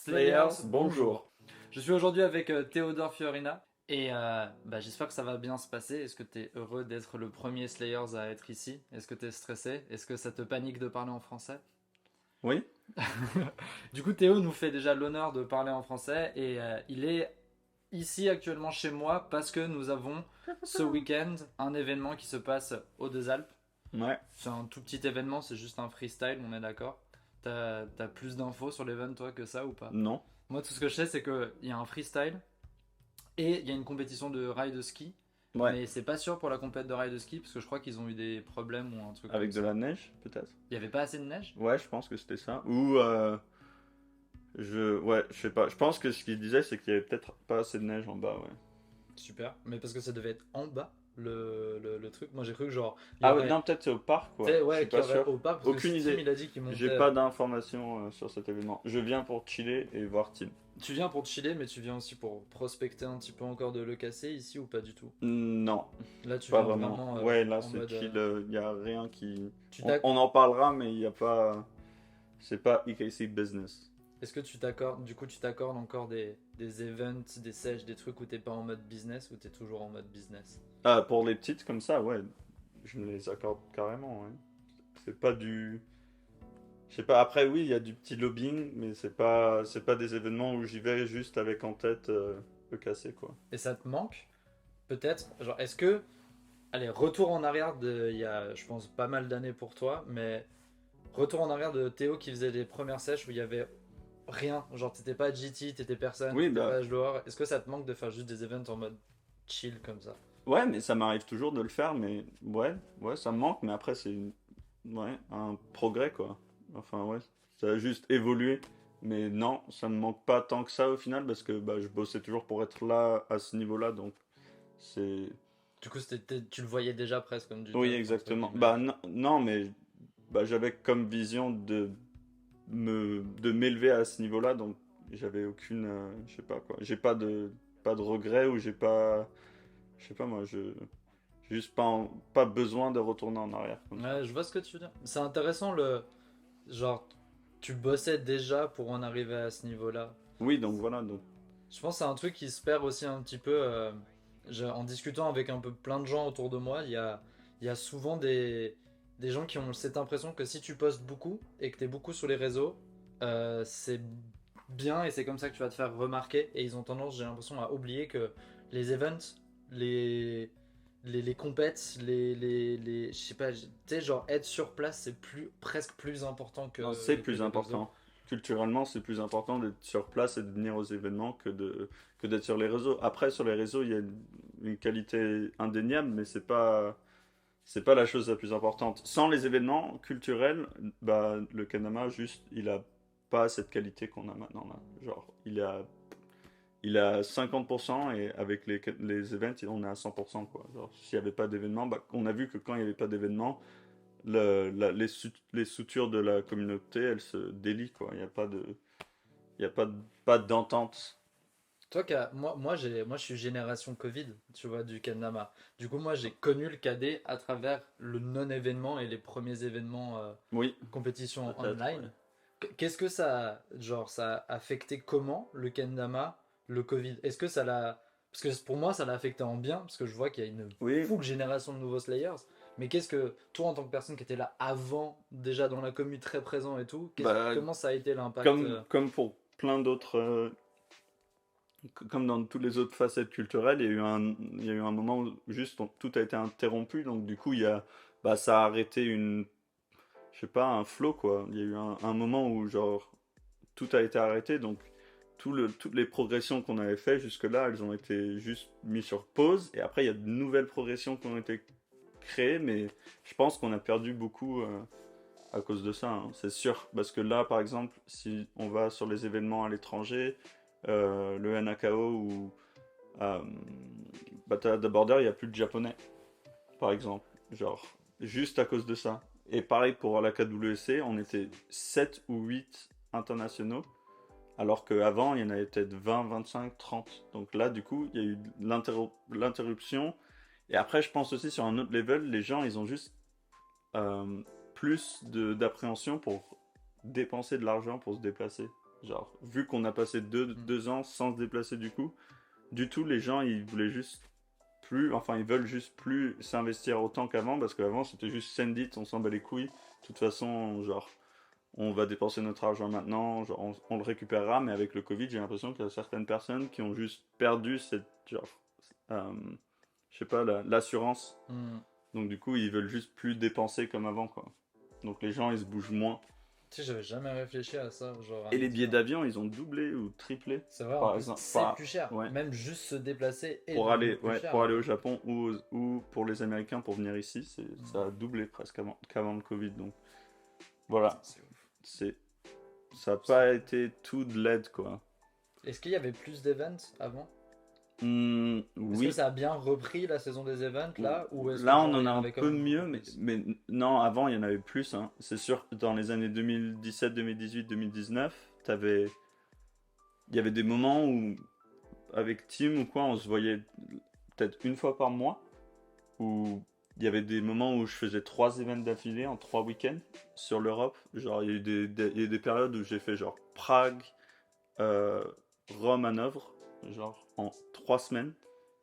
Slayers, bonjour. Je suis aujourd'hui avec Théodore Fiorina et j'espère que ça va bien se passer. Est-ce que tu es heureux d'être le premier Slayers à être ici? Est-ce que tu es stressé? Est-ce que ça te panique de parler en français? Oui, Du coup, Théo nous fait déjà l'honneur de parler en français et il est ici actuellement chez moi parce que nous avons ce week-end un événement qui se passe aux Deux Alpes. ouais. C'est un tout petit événement, c'est juste un freestyle, on est d'accord? T'as plus d'infos sur l'event toi que ça ou pas? Non. Moi, tout ce que je sais, c'est qu'il y a un freestyle et il y a une compétition de rail de ski. Ouais. Mais c'est pas sûr pour la compète de rail de ski parce que je crois qu'ils ont eu des problèmes ou un truc comme Avec de ça. la neige, peut-être. Il y avait pas assez de neige? Ouais, je pense que c'était ça. Ou je sais pas. Je pense que ce qu'il disait, c'est qu'il y avait peut-être pas assez de neige en bas, ouais. Super. Mais parce que ça devait être en bas le truc. Moi, j'ai cru que genre il y Ah ouais, aurait, non, peut-être c'est au parc, tu quoi. sais, Je suis ouais, qu'il pas y aurait sûr. au pas parce que Aucune Tim idée. il a dit qu'il J'ai montait. pas d'informations sur cet événement. Je viens pour chiller et voir Tim. Tu viens pour te chiller, mais tu viens aussi pour prospecter un petit peu encore de l'EKC ici ou pas du tout? Non, Là, tu pas viens vraiment. vraiment Ouais, là en c'est mode. chill. Y a rien qui. Tu On, t'ac- on en parlera, mais il y a pas. C'est pas EKC business. Est-ce que tu t'accordes, du coup, tu t'accordes encore des events, des sèches, des trucs où t'es pas en mode business ou t'es toujours en mode business? Ah, pour les petites comme ça, ouais. Je me les accorde carrément, ouais. C'est pas du. Je sais pas, après oui, il y a du petit lobbying, mais c'est pas des événements où j'y vais juste avec en tête le casser, quoi. Et ça te manque, peut-être? Genre, est-ce que, allez, retour en arrière de, il y a, je pense, pas mal d'années pour toi, mais retour en arrière de Théo qui faisait les premières sèches où il y avait rien, genre t'étais pas GT, t'étais personne, Oui, t'étais bah. pas joueur. Est-ce que ça te manque de faire juste des events en mode chill comme ça? Ouais, mais ça m'arrive toujours de le faire, mais ouais, ça me manque, mais après ouais, un progrès, quoi. Enfin, ouais, ça a juste évolué. Mais non, ça me manque pas tant que ça au final, parce que bah, je bossais toujours pour être là, à ce niveau-là, donc c'est. Du coup, tu le voyais déjà presque comme du Oui, taf, entre exactement. guillemets. Bah non, mais bah, j'avais comme vision de m'élever à ce niveau-là, donc j'avais aucune, je sais pas quoi, j'ai pas de regrets ou j'ai pas, je sais pas moi, j'ai juste pas besoin de retourner en arrière comme ça. Ouais, je vois ce que tu veux dire. C'est intéressant le, genre, tu bossais déjà pour en arriver à ce niveau-là. Oui, donc voilà, donc Je pense que c'est un truc qui se perd aussi un petit peu. En discutant avec un peu plein de gens autour de moi, il y a souvent des gens qui ont cette impression que si tu postes beaucoup et que tu es beaucoup sur les réseaux, c'est bien et c'est comme ça que tu vas te faire remarquer. Et ils ont tendance, j'ai l'impression, à oublier que les events, les, les compètes, je sais pas, tu sais, genre être sur place, c'est presque plus important non, c'est que plus les réseaux. important. Culturellement, c'est plus important d'être sur place et de venir aux événements que d'être sur les réseaux. Après, sur les réseaux, il y a une qualité indéniable, mais c'est pas la chose la plus importante. Sans les événements culturels, bah, le Kanama, juste, il a pas cette qualité qu'on a maintenant là. Genre, il a 50% et avec les events, on est à 100% quoi. Genre, s'il n'y avait pas d'événements, bah, on a vu que quand il n'y avait pas d'événements, les soutures de la communauté, elles se délient quoi. Il y a pas d'entente. Toi, moi, je suis génération Covid, tu vois, du Kendama. Du coup, moi, j'ai connu le KD à travers le non-événement et les premiers événements Oui, compétition peut-être, ouais. online. Qu'est-ce que genre, ça a affecté comment le Kendama, le Covid? Est-ce que ça l'a. Parce que pour moi, ça l'a affecté en bien, parce que je vois qu'il y a une Oui, full génération de nouveaux Slayers. Mais qu'est-ce que, toi, en tant que personne qui était là avant, déjà dans la commu très présent et tout, bah, comment ça a été l'impact comme pour plein d'autres comme dans toutes les autres facettes culturelles, il y a eu un moment où juste tout a été interrompu, donc du coup, bah, ça a arrêté je sais pas, un flow, quoi. Il y a eu un moment où, genre, tout a été arrêté, donc toutes les progressions qu'on avait fait jusque-là, elles ont été juste mises sur pause, et après, il y a de nouvelles progressions qui ont été créées, mais je pense qu'on a perdu beaucoup à cause de ça, hein, c'est sûr. Parce que là, par exemple, si on va sur les événements à l'étranger, le NAKO ou euh, Battle at the Border, il n'y a plus de japonais, par exemple. Genre, juste à cause de ça. Et pareil pour la KWC, on était 7 ou 8 internationaux, alors qu'avant, il y en avait peut-être 20, 25, 30. Donc là, du coup, il y a eu l'interruption. Et après, je pense aussi sur un autre level, les gens, ils ont juste euh, plus d'appréhension pour dépenser de l'argent pour se déplacer. Genre, vu qu'on a passé deux ans sans se déplacer du tout, les gens, ils voulaient juste plus, enfin, ils veulent juste plus s'investir autant qu'avant, parce qu'avant, c'était juste send it, on s'en bat les couilles. De toute façon, genre, on va dépenser notre argent maintenant, genre, on le récupérera, mais avec le Covid, j'ai l'impression qu'il y a certaines personnes qui ont juste perdu cette, genre, euh, je sais pas, l'assurance. Donc du coup, ils veulent juste plus dépenser comme avant, quoi. Donc les gens, ils se bougent moins. Tu sais, j'avais jamais réfléchi à ça. Genre, à Et me les billets dire. d'avion, ils ont doublé ou triplé, C'est vrai, en par plus, exemple. c'est plus cher. Ouais. Même juste se déplacer est Pour devenu aller, plus ouais, cher. pour aller au Japon ou pour les Américains pour venir ici, ça a doublé presque qu'avant le Covid. Donc voilà, C'est ouf. ça n'a pas été tout de l'aide, quoi. Est-ce qu'il y avait plus d'events avant? Est-ce que Oui. ça a bien repris la saison des events là? Ou est-ce que Là, genre, on en il y a un avait quand peu même mieux, beaucoup mais, plus mais non, avant, il y en avait plus. Hein. C'est sûr que dans les années 2017, 2018, 2019, il y avait des moments où, avec Tim ou quoi, on se voyait peut-être une fois par mois, où il y avait des moments où je faisais 3 events d'affilée en 3 week-ends sur l'Europe. Genre, il y a eu il y a eu des périodes où j'ai fait genre Prague, euh, Rome, Hanovre, genre en 3 semaines.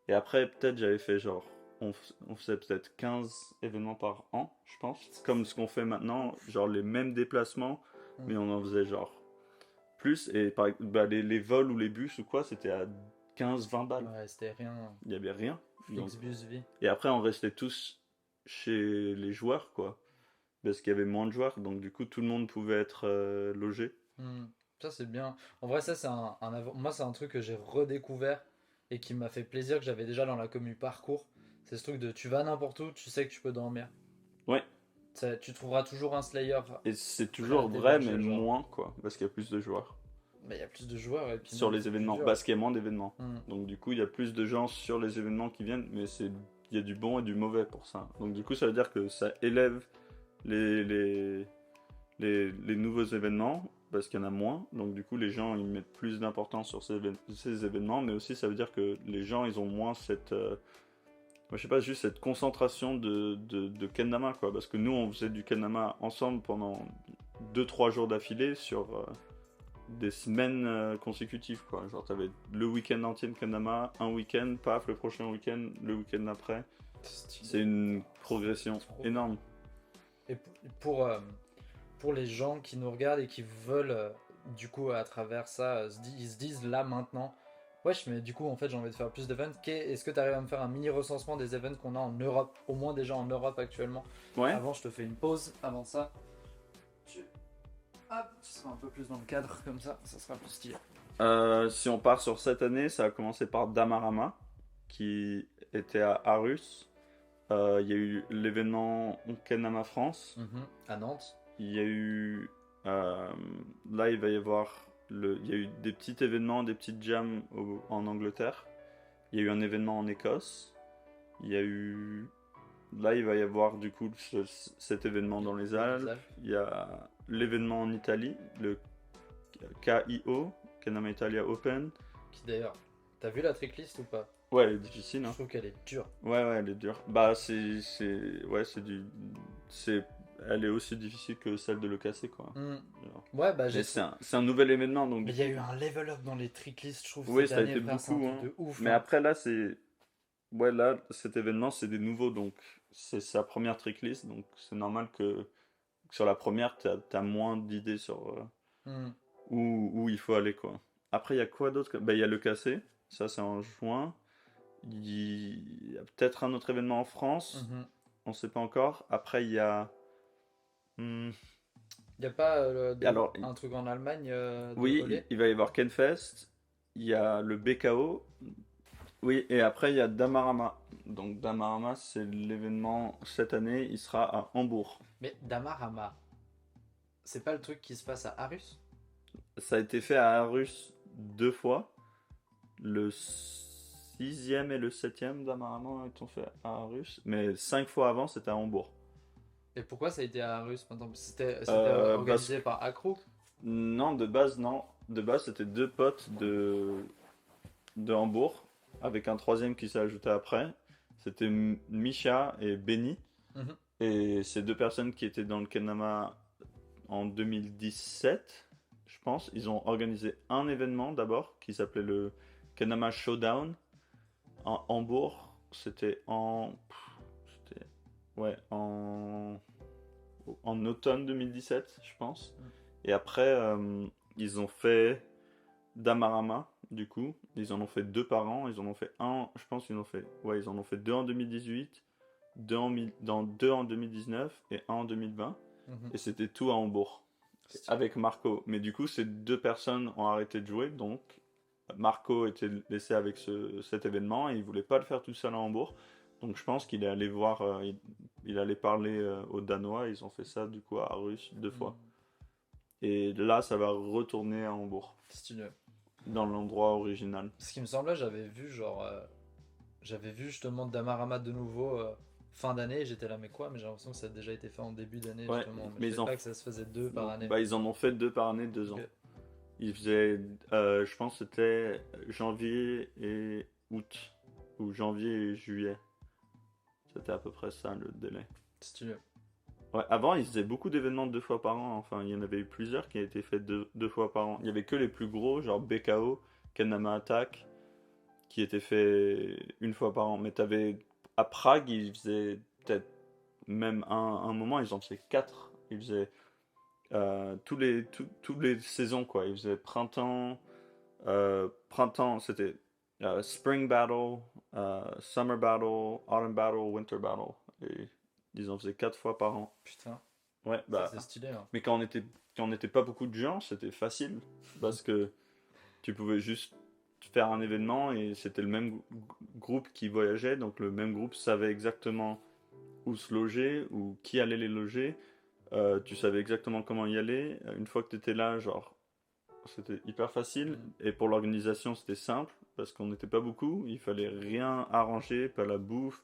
Et après, peut-être, j'avais fait genre. On faisait peut-être 15 événements par an, je pense. Comme ce qu'on fait maintenant, genre les mêmes déplacements, mais on en faisait genre plus. Et les vols ou les bus ou quoi, c'était à 15-20 balles. Ouais, c'était rien. Il n'y avait rien. Donc, Flixbus vie. et après, on restait tous chez les joueurs, quoi. Parce qu'il y avait moins de joueurs, donc du coup, tout le monde pouvait être logé. Ça, c'est bien. En vrai, ça, c'est moi, c'est un truc que j'ai redécouvert et qui m'a fait plaisir, que j'avais déjà dans la commu parcours. C'est ce truc de tu vas n'importe où, tu sais que tu peux dormir. Ouais, Tu trouveras toujours un Slayer et c'est prêt à toujours vrai, mais t'héberger, genre. moins, quoi. Parce qu'il y a plus de joueurs. Bah, il y a plus de joueurs et puis Sur même les c'est plus événements, dur. parce qu'il y a moins d'événements. Hmm. Donc du coup, il y a plus de gens sur les événements qui viennent, mais il y a du bon et du mauvais pour ça. Donc du coup, ça veut dire que ça élève les, les, les nouveaux événements, parce qu'il y en a moins. Donc du coup, les gens, ils mettent plus d'importance sur ces événements, mais aussi ça veut dire que les gens, ils ont moins cette... moi, je sais pas, juste cette concentration de kendama, quoi. Parce que nous, on faisait du kendama ensemble pendant 2-3 jours d'affilée sur... des semaines consécutives, quoi. Genre, t'avais le week-end entier de Kendama, un week-end, paf, le prochain week-end, le week-end d'après. C'est une progression énorme. Et pour les gens qui nous regardent et qui veulent, du coup, à travers ça, ils se disent là maintenant, wesh, mais du coup, en fait, j'ai envie de faire plus d'events. Est-ce que tu arrives à me faire un mini recensement des events qu'on a en Europe, au moins déjà en Europe actuellement? Ouais. Avant, je te fais une pause. Avant ça, hop, tu seras un peu plus dans le cadre, comme ça sera plus stylé. Si on part sur cette année, ça a commencé par Damarama, qui était à Arus. Il y a eu l'événement Kendama France. À Nantes. Il y a eu... là, il va y avoir... il y a eu des petits événements, des petites jams en Angleterre. Il y a eu un événement en Écosse. Il y a eu... Là, il va y avoir du coup cet événement dans les Alpes. Il y a l'événement en Italie, le KIO, Kendama Italia Open. Qui d'ailleurs, t'as vu la tricklist ou pas? Ouais, elle est difficile. Hein. Je trouve qu'elle est dure. Ouais, elle est dure. Bah, ouais, elle est aussi difficile que celle de l'EKC, quoi. Ouais, bah c'est un nouvel événement, donc. Mais il y a eu un level up dans les tricklists, je trouve. Oui, cette ça a année, été frère, c'est un beaucoup. truc Hein. de ouf. Mais après, là, ouais, là, cet événement, c'est des nouveaux, donc c'est sa première tricklist, donc c'est normal que sur la première, t'as moins d'idées sur où il faut aller, quoi. Après, il y a quoi d'autre? Bah, il y a l'EKC, ça c'est en juin. Il y a peut-être un autre événement en France, on sait pas encore. Après, il y a... Il n'y a pas Alors, un truc en Allemagne oui, il va y avoir Kenfest, il y a le BKO, oui, et après il y a Damarama. Donc Damarama, c'est l'événement cette année, il sera à Hambourg. Mais Damarama, c'est pas le truc qui se passe à Arus? Ça a été fait à Arus 2 fois. Le 6e et le 7e Damarama ont été faits à Arus, mais 5 fois avant c'était à Hambourg. Et pourquoi ça a été à Arus maintenant? C'était organisé par Accro? Non, de base, non. De base, c'était 2 potes de Hambourg, avec un troisième qui s'est ajouté après. C'était Misha et Benny. Et ces 2 personnes qui étaient dans le Kendama en 2017, je pense. Ils ont organisé un événement d'abord qui s'appelait le Kendama Showdown en Hambourg. C'était ouais, en automne 2017, je pense. Et après, ils ont fait Damarama, du coup. Ils en ont fait deux par an. Ils en ont fait un, je pense qu'ils en ont fait, ouais, ils en ont fait deux en 2018, deux en 2019 et un en 2020. Mhm. Et c'était tout à Hambourg, avec Marco. Mais du coup, ces deux personnes ont arrêté de jouer, donc Marco était laissé avec cet événement et il voulait pas le faire tout seul à Hambourg. Donc je pense qu'il est allé voir, il allait parler aux Danois. Ils ont fait ça du coup à Russe deux fois. Mhm. Et là, ça va retourner à Hambourg, Stylé. dans l'endroit original. Ce qui me semblait, j'avais vu justement Damarama de nouveau fin d'année. Et j'étais là, mais quoi? Mais j'ai l'impression que ça a déjà été fait en début d'année Ouais, justement. Mais mais je savais pas que ça se faisait deux par année. bah, ils en ont fait deux par année, 2 ans. Ok. Ils faisaient, je pense que c'était janvier et août, ou janvier et juillet. C'était à peu près ça le délai. Stylé. Ouais, avant, ils faisaient beaucoup d'événements deux fois par an. Enfin, il y en avait eu plusieurs qui a été faits deux fois par an. Il y avait que les plus gros, genre BKO, Kendama Attack, qui étaient faits une fois par an. Mais t'avais à Prague, ils faisaient peut-être même un moment, ils en faisaient quatre. Ils faisaient tous les saisons, quoi. Ils faisaient printemps, c'était Spring Battle, Summer Battle, Autumn Battle, Winter Battle. Et ils en faisaient quatre fois par an. Putain, Ouais, ça bah, c'est stylé. Hein. mais quand on n'était pas beaucoup de gens, c'était facile. Parce que tu pouvais juste faire un événement et c'était le même groupe qui voyageait. Donc le même groupe savait exactement où se loger ou qui allait les loger. Tu savais exactement comment y aller. Une fois que tu étais là, genre, c'était hyper facile. Mm. Et pour l'organisation, c'était simple parce qu'on n'était pas beaucoup. Il fallait rien arranger, pas la bouffe.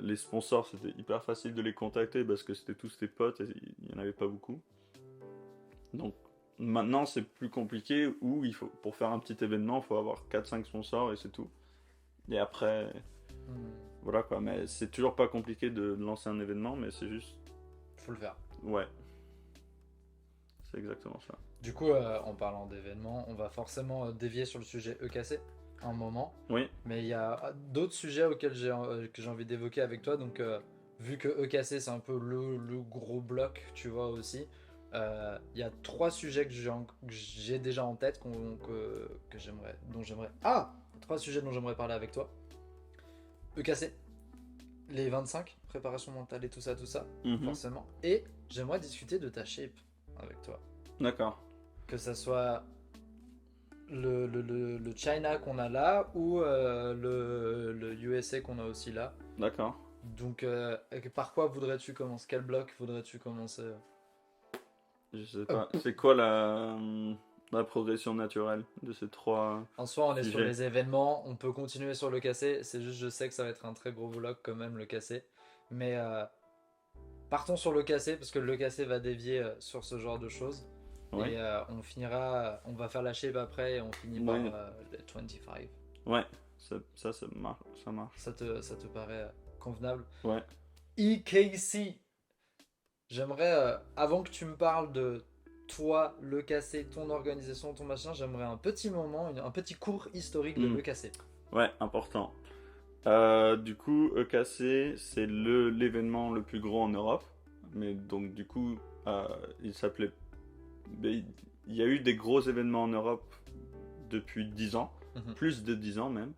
Les sponsors, c'était hyper facile de les contacter parce que c'était tous tes potes et il n'y en avait pas beaucoup. Donc maintenant, c'est plus compliqué où pour faire un petit événement, il faut avoir 4-5 sponsors et c'est tout. Et après, Mm. voilà quoi. Mais c'est toujours pas compliqué de lancer un événement, mais c'est juste. Faut le faire. Ouais, c'est exactement ça. Du coup, en parlant d'événements, on va forcément dévier sur le sujet EKC un moment. Oui, Mais il y a d'autres sujets auxquels que j'ai envie d'évoquer avec toi. Donc, vu que EKC c'est un peu le gros bloc, tu vois aussi, il y a trois sujets que j'ai déjà en tête que j'aimerais, dont j'aimerais. Ah! Trois sujets dont j'aimerais parler avec toi. EKC, les 25, préparation mentale et tout ça, mhm, forcément. Et j'aimerais discuter de ta shape avec toi. d'accord. Que ça soit le China qu'on a là ou le USA qu'on a aussi là. D'accord. Donc, par quoi voudrais-tu commencer? Quel bloc voudrais-tu commencer? Je sais pas. C'est quoi la progression naturelle de ces trois En soi, on est sur sujets? les événements, on peut continuer sur le cassé. C'est juste, je sais que ça va être un très gros bloc quand même, le cassé. Mais partons sur le cassé, parce que le cassé va dévier sur ce genre de choses. Ouais, Et on va faire la shape après et on finit par ouais, le 25. ouais. Ça marche. Ça marche. Ça te paraît convenable? Ouais. EKC, j'aimerais, avant que tu me parles de toi, le cassé, ton organisation, ton machin, j'aimerais un petit moment, un petit cours historique de Hmm. l'EKC. Ouais, important. Du coup, EKC, c'est l'événement le plus gros en Europe. Mais donc, du coup, il s'appelait. Mais il y a eu des gros événements en Europe depuis 10 ans, Mhm. plus de 10 ans même.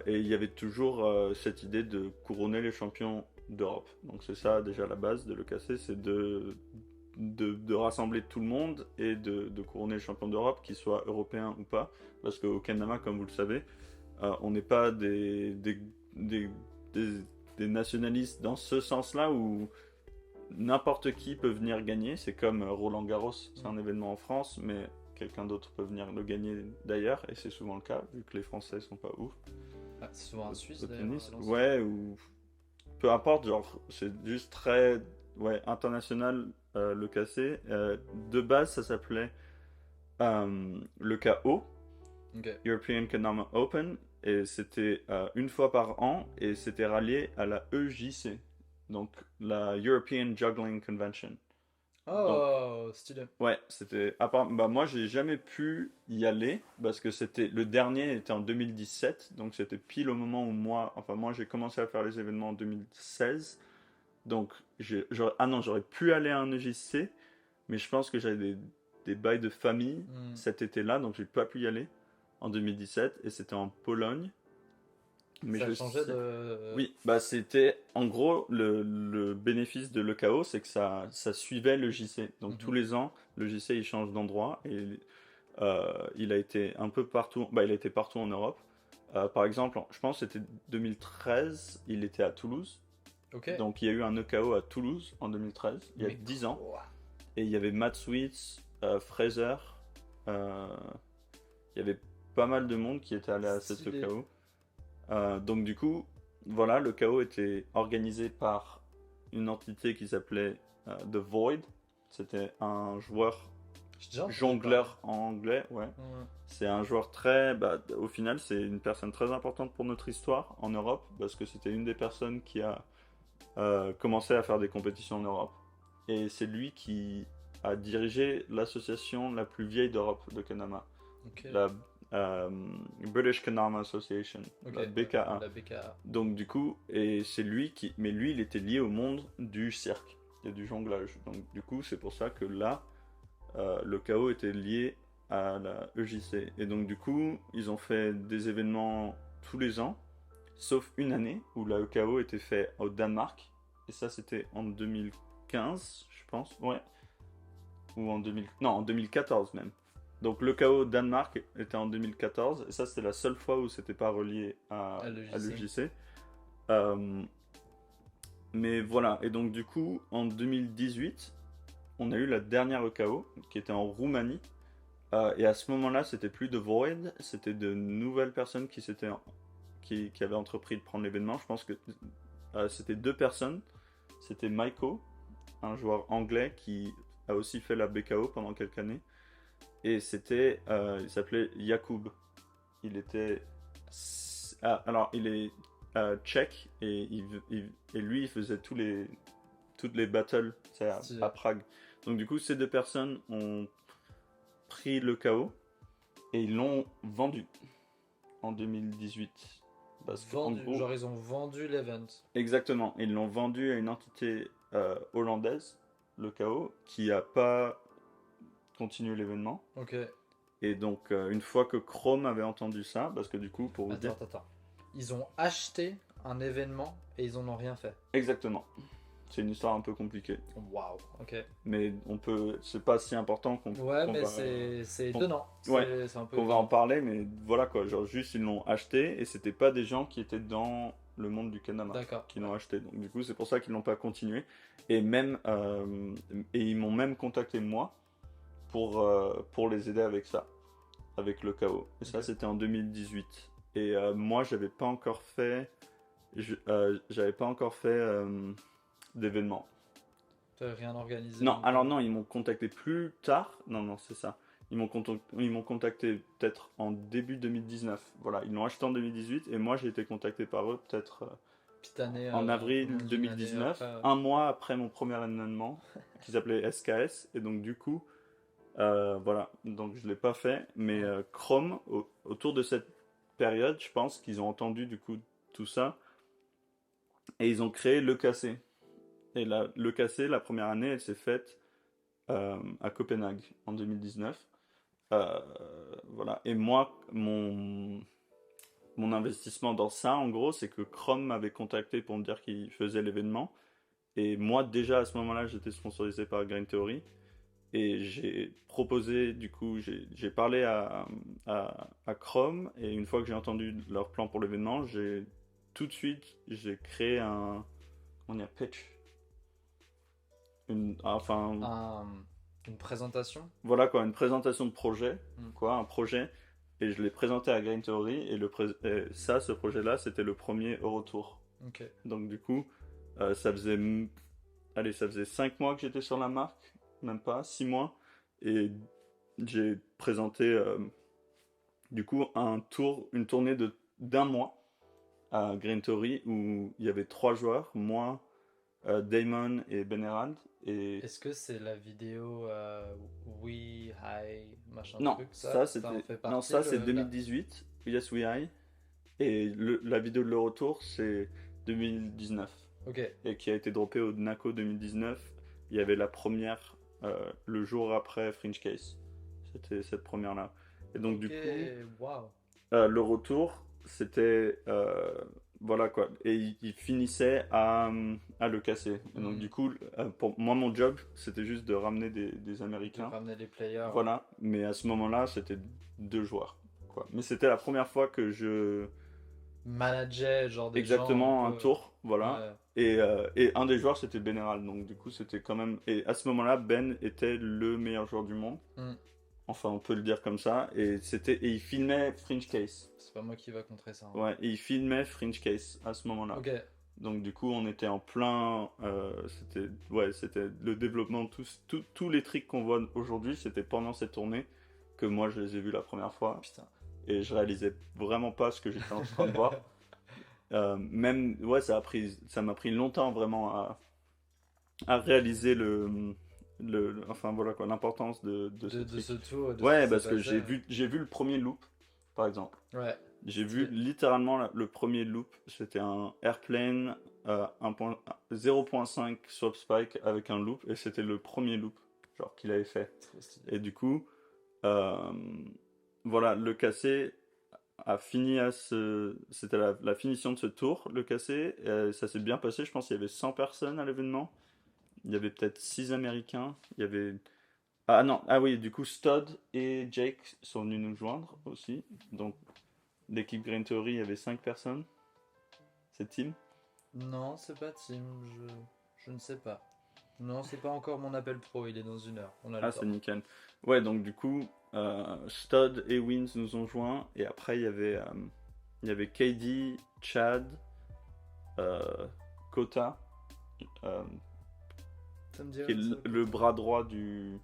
Et il y avait toujours cette idée de couronner les champions d'Europe. Donc, c'est ça déjà la base de l'EKC, c'est de rassembler tout le monde et de couronner les champions d'Europe, qu'ils soient européens ou pas. Parce qu'au Kendama, comme vous le savez, on n'est pas des, des nationalistes dans ce sens-là où n'importe qui peut venir gagner. C'est comme Roland Garros, c'est un événement en France, mais quelqu'un d'autre peut venir le gagner d'ailleurs, et c'est souvent le cas, vu que les Français sont pas ouf Ah, c'est souvent un Suisse au d'ailleurs. tennis. à Lens. Ouais, ou peu importe, genre, c'est juste très international le cassé. De base, ça s'appelait le KO, Ok. European Kendama Open, et c'était une fois par an, et c'était rallié à la EJC, donc la European Juggling Convention. Donc, Oh, stylé. ouais, c'était. Bah, moi, j'ai jamais pu y aller parce que c'était. Le dernier était en 2017, donc c'était pile au moment où moi. Enfin, moi, j'ai commencé à faire les événements en 2016. Donc, ah non, j'aurais pu aller à un EJC, mais je pense que j'avais des bails de famille Hmm. cet été-là, donc j'ai pas pu y aller en 2017, et c'était en Pologne. Mais Ça je changeait sais. de. Oui, bah c'était en gros le bénéfice de l'EKO, c'est que ça suivait le JC. Donc tous Mhm. les ans, le JC il change d'endroit et il a été un peu partout. Bah, il a été partout en Europe. Par exemple, je pense que c'était 2013, il était à Toulouse. Ok. Donc il y a eu un EKO à Toulouse en 2013, il y a Mais 10 ans. quoi? Et il y avait Matt Sweets, Fraser. euh, il y avait pas mal de monde qui était allé à cet Stylé. EKO. Donc du coup, voilà, le KO était organisé par une entité qui s'appelait The Void. C'était un joueur J'ai déjà entendu parler. jongleur en anglais, ouais. Ouais. C'est un joueur très, bah, au final, c'est une personne très importante pour notre histoire en Europe parce que c'était une des personnes qui a commencé à faire des compétitions en Europe. Et c'est lui qui a dirigé l'association la plus vieille d'Europe de Kanama, Ok. la euh, British Kanama Association, Ok. la Ouais. BKA. La BKA. Donc du coup, et c'est lui qui, mais lui, il était lié au monde du cirque et du jonglage. Donc du coup, c'est pour ça que là, le KO était lié à la EJC. Et donc du coup, ils ont fait des événements tous les ans, sauf une année où la EKO était fait au Danemark. Et ça, c'était en 2015, je pense. Ouais. Ou en 2000... Non, en 2014 même. Donc le KO Danemark était en 2014. Et ça, c'était la seule fois où c'était pas relié À le à JC. l'EJC. Euh, mais voilà. Et donc du coup, en 2018, on a eu la dernière EKO qui était en Roumanie. Et à ce moment-là, c'était plus de Void, c'était de nouvelles personnes qui avaient entrepris de prendre l'événement. Je pense que c'était deux personnes. C'était Maiko, un joueur anglais qui a aussi fait la BKO pendant quelques années. Et il s'appelait Jakub. Il était, alors il est tchèque et et lui il faisait toutes les battles, c'est à Stylé. Prague. Donc du coup, ces deux personnes ont pris le KO et ils l'ont vendu en 2018. Parce qu'en Vendu. gros, Genre, ils ont vendu l'event. exactement, ils l'ont vendu à une entité hollandaise, le KO, qui a pas continué l'événement. Ok. Et donc, une fois que Chrome avait entendu ça, parce que du coup, pour vous Attends, dire, attends, attends. Ils ont acheté un événement et ils en ont rien fait. exactement, c'est une histoire un peu compliquée. Waouh. Ok. Mais c'est pas si important Ouais, qu'on mais va, c'est qu'on- étonnant. ouais, C'est un peu qu'on va en étonnant. parler, mais voilà quoi, genre juste ils l'ont acheté et c'était pas des gens qui étaient dans le monde du Kanama D'accord. qui Ouais. l'ont acheté. Donc du coup, c'est pour ça qu'ils l'ont pas continué. Et même, et ils m'ont même contacté moi pour les aider avec ça, avec le KO. Et ça, Ok. c'était en 2018. Et moi, j'avais pas encore fait d'événement. T'as rien organisé Non, non plus. alors non, ils m'ont contacté plus tard. Non, non, c'est ça. Ils m'ont contacté peut-être en début 2019. Voilà, ils l'ont acheté en 2018 et moi j'ai été contacté par eux peut-être Petite année, en avril moins d'une année 2019, après. un mois après mon premier événement qui s'appelait SKS. Et donc du coup, voilà, donc je l'ai pas fait. Mais Ouais. Chrome, autour de cette période, je pense qu'ils ont entendu du coup tout ça et ils ont créé Le Cassé. Et Le Cassé, la première année, elle s'est faite à Copenhague en 2019. Euh, voilà. Et moi, mon investissement dans ça, en gros, c'est que Chrome m'avait contacté pour me dire qu'il faisait l'événement. Et moi, déjà à ce moment-là, j'étais sponsorisé par Green Theory. Et j'ai proposé, du coup, j'ai parlé à Chrome. Et une fois que j'ai entendu leur plan pour l'événement, tout de suite, j'ai créé on y a pitch. Enfin, Un- une présentation. voilà quoi, une présentation de projet, Hmm. quoi, un projet, et je l'ai présenté à Green Theory, et et ça, ce projet-là, c'était le premier Eurotour. Ok. Donc du coup, ça faisait, allez, ça faisait 5 mois que j'étais sur la marque, même pas, 6 mois, et j'ai présenté, du coup, une tournée d'un mois à Green Theory, où il y avait 3 joueurs, moi, Damon et Benerad. Et Est-ce que c'est la vidéo We High machin non, truc ça ça en c'était fait non partie ça c'est là. 2018. Yes We High. Et la vidéo de le retour c'est 2019 Ok. et qui a été droppée au NACO 2019. Il y avait la première le jour après Fringe Case. C'était cette première là. Et donc Ok. du coup Waouh. le retour, c'était voilà quoi. Et il finissait à le casser. Et donc Hmm. du coup, pour moi, mon job, c'était juste de ramener des De Américains. ramener les players. Ouais. Voilà. Mais à ce moment-là, c'était deux joueurs, quoi. Mais c'était la première fois que je Manager genre des gens un exactement un peu. tour, voilà. Ouais. Et un des joueurs, c'était Beneral. Donc du coup, c'était quand même. Et à ce moment-là, Ben était le meilleur joueur du monde. Hmm. Enfin, on peut le dire comme ça. Et il filmait Fringe Case. C'est pas moi qui va contrer ça, hein. Ouais, et il filmait Fringe Case à ce moment-là. Ok. Donc du coup, on était en plein. C'était le développement. Tous les tricks qu'on voit aujourd'hui, c'était pendant cette tournée que moi je les ai vus la première fois. Putain. Et je réalisais vraiment pas ce que j'étais en train de voir. Même, ouais, ça m'a pris longtemps vraiment à réaliser enfin voilà quoi, l'importance de ce De trick. ce tour, de ce qui Ouais, s'est parce que passé. j'ai vu le premier loop, par exemple. Ouais. J'ai vu Stylé. littéralement le premier loop, c'était un airplane 0.5 swap spike avec un loop, et c'était le premier loop genre qu'il avait fait. Trop stylé. Et du coup, euh, voilà, le cassé a fini c'était la finition de ce tour, le cassé, et ça s'est bien passé, je pense qu'il y avait 100 personnes à l'événement, il y avait peut-être 6 Américains, il y avait... Ah non, ah oui, du coup Stodd et Jake sont venus nous joindre aussi, donc l'équipe Green Theory, il y avait 5 personnes. C'est team. Non, c'est pas Tim. Je ne sais pas. Non, c'est pas encore mon appel pro. Il est dans 1 heure. On a le Ah, c'est temps. nickel. Ouais, donc du coup, Stodd et Wins nous ont joints. Et après, il y avait KD, Chad, euh, Kota, euh, Ça me dit qui est rien, ça, le écoute. bras droit du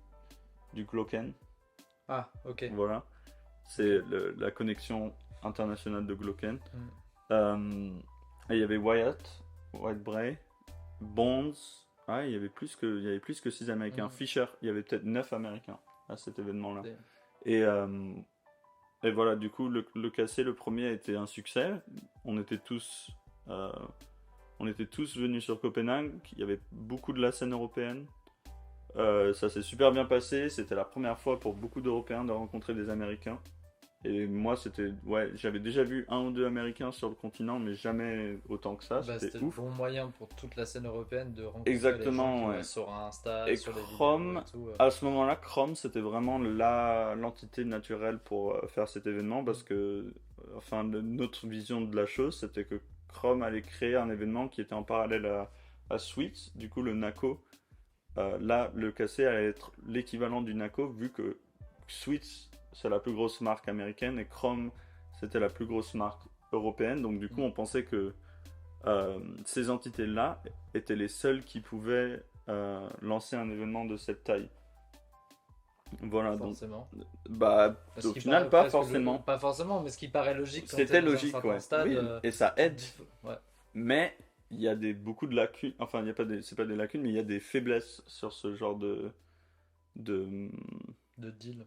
Glocken. Ah, ok. Voilà. Ok. C'est la connexion internationale de Glocken. Hmm. Euh, et il y avait Wyatt Bray, Bonds. Ah, il y avait plus que 6 Américains. Hmm. Fisher, il y avait peut-être 9 Américains à cet événement-là. Des- Et, et voilà, du coup, le cassé, le premier, a été un succès. On était tous, euh, on était tous venus sur Copenhague. Il y avait beaucoup de la scène européenne. Ça s'est super bien passé. C'était la première fois pour beaucoup d'Européens de rencontrer des Américains. Et moi, ouais, j'avais déjà vu un ou deux Américains sur le continent, mais jamais autant que ça. Bah, C'était c'était le ouf. bon moyen pour toute la scène européenne de rencontrer les gens que tu Exactement, vois ouais. sur Insta, Et sur les vidéos et Chrome, tout. à ce moment-là, Chrome, c'était vraiment l'entité naturelle pour faire cet événement parce que, enfin, notre vision de la chose, c'était que Chrome allait créer un événement qui était en parallèle à Sweets, du coup, le NACO. Là, le cassé allait être l'équivalent du NACO vu que Sweets, c'est la plus grosse marque américaine et Chrome, c'était la plus grosse marque européenne. Donc, du coup, on pensait que ces entités-là étaient les seules qui pouvaient lancer un événement de cette taille. Voilà, donc, Forcément. bah, Ce au qui final, paraît pas presque forcément. pas forcément, mais ce qui paraît logique quand tu es C'était dans un logique, certain ouais. stade. Oui, et ça Tu te aide, dis, ouais. mais il y a beaucoup de lacunes. Enfin, il y a pas c'est pas des lacunes, mais il y a des faiblesses sur ce genre de, De deal.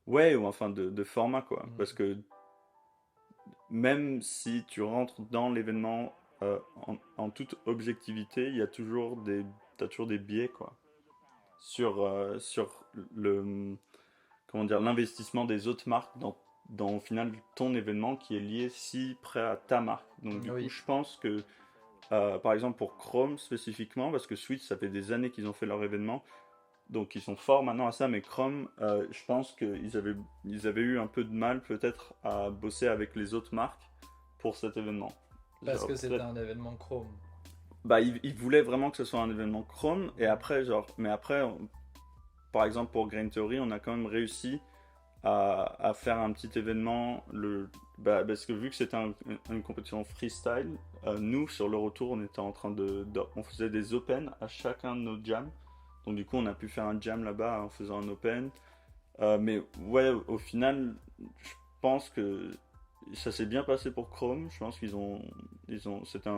ouais, ou enfin de format, quoi. Mm. Parce que même si tu rentres dans l'événement en toute objectivité, il y a t'as toujours des biais, quoi. Sur le, comment dire, l'investissement des autres marques dans au final ton événement qui est lié si près à ta marque. Donc du coup, Oui. je pense que par exemple pour Chrome spécifiquement, parce que Switch ça fait des années qu'ils ont fait leur événement, donc ils sont forts maintenant à ça, mais Chrome, je pense ils avaient eu un peu de mal peut-être à bosser avec les autres marques pour cet événement. Parce Genre, que c'était un événement Chrome. bah, ils voulaient vraiment que ce soit un événement Chrome, et après, mais après, par exemple pour Grain Theory, on a quand même réussi à faire un petit événement, parce que vu que c'était une compétition freestyle, nous sur le retour on était en train on faisait des open à chacun de nos jams, donc du coup on a pu faire un jam là-bas en faisant un open. Mais ouais, au final je pense que ça s'est bien passé pour Chrome. Je pense c'était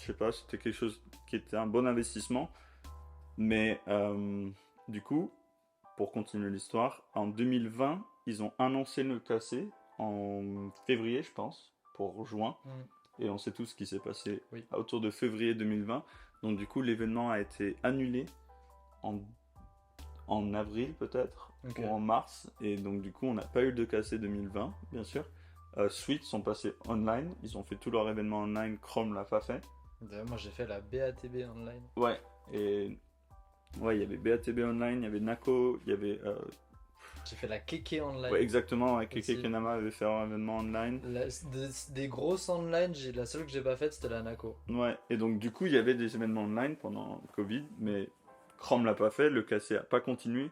je sais pas, c'était quelque chose qui était un bon investissement. Mais du coup, pour continuer l'histoire, en 2020, ils ont annoncé le casser en février, je pense, pour juin. Hmm. Et on sait tout ce qui s'est passé Oui. autour de février 2020. Donc du coup, l'événement a été annulé en, en avril peut-être, Ok. ou en mars. Et donc du coup, on n'a pas eu de cassé 2020, bien sûr. Suite sont passés online. Ils ont fait tous leurs événements online. Chrome l'a pas fait. D'ailleurs, moi j'ai fait la BATB online. Ouais. Et ouais, il y avait BATB online, il y avait Nako, il y avait... J'ai fait la Keke online. ouais, exactement, ouais, Keke Aussi. Kenama avait fait un événement online. Des grosses online, la seule que j'ai pas faite c'était la Nako. Ouais, et donc du coup, il y avait des événements online pendant le Covid, mais Chrome l'a pas fait, le KC a pas continué.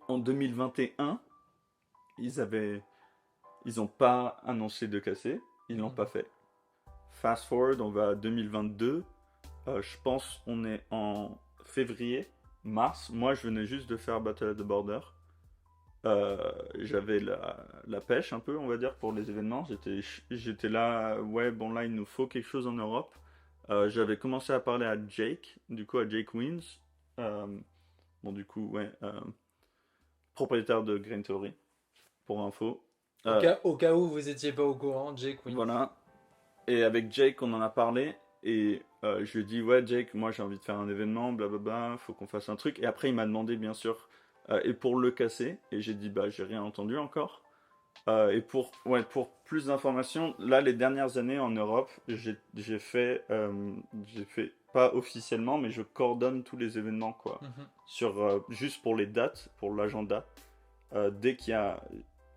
En 2021, ils ont pas annoncé de KC, ils l'ont pas fait. Fast forward, on va à 2022. Je pense on est en février, mars. Moi, je venais juste de faire Battle at the Border. J'avais la pêche un peu, on va dire, pour les événements. J'étais là, ouais, bon là, il nous faut quelque chose en Europe. J'avais commencé à parler à Jake, du coup à Jake Wins. Euh, bon, du coup, ouais, propriétaire de Grain Theory, pour info. Euh, Au cas où vous étiez pas au courant, Jake Wins. voilà. Et avec Jake, on en a parlé. Et je lui ai dit, ouais, Jake, moi j'ai envie de faire un événement, blablabla, faut qu'on fasse un truc. Et après, il m'a demandé, bien sûr, et pour le casser. Et j'ai dit, bah, j'ai rien entendu encore. Et pour plus d'informations, là, les dernières années en Europe, j'ai fait, pas officiellement, mais je coordonne tous les événements, quoi. Mhm. Juste pour les dates, pour l'agenda. Dès qu'il y a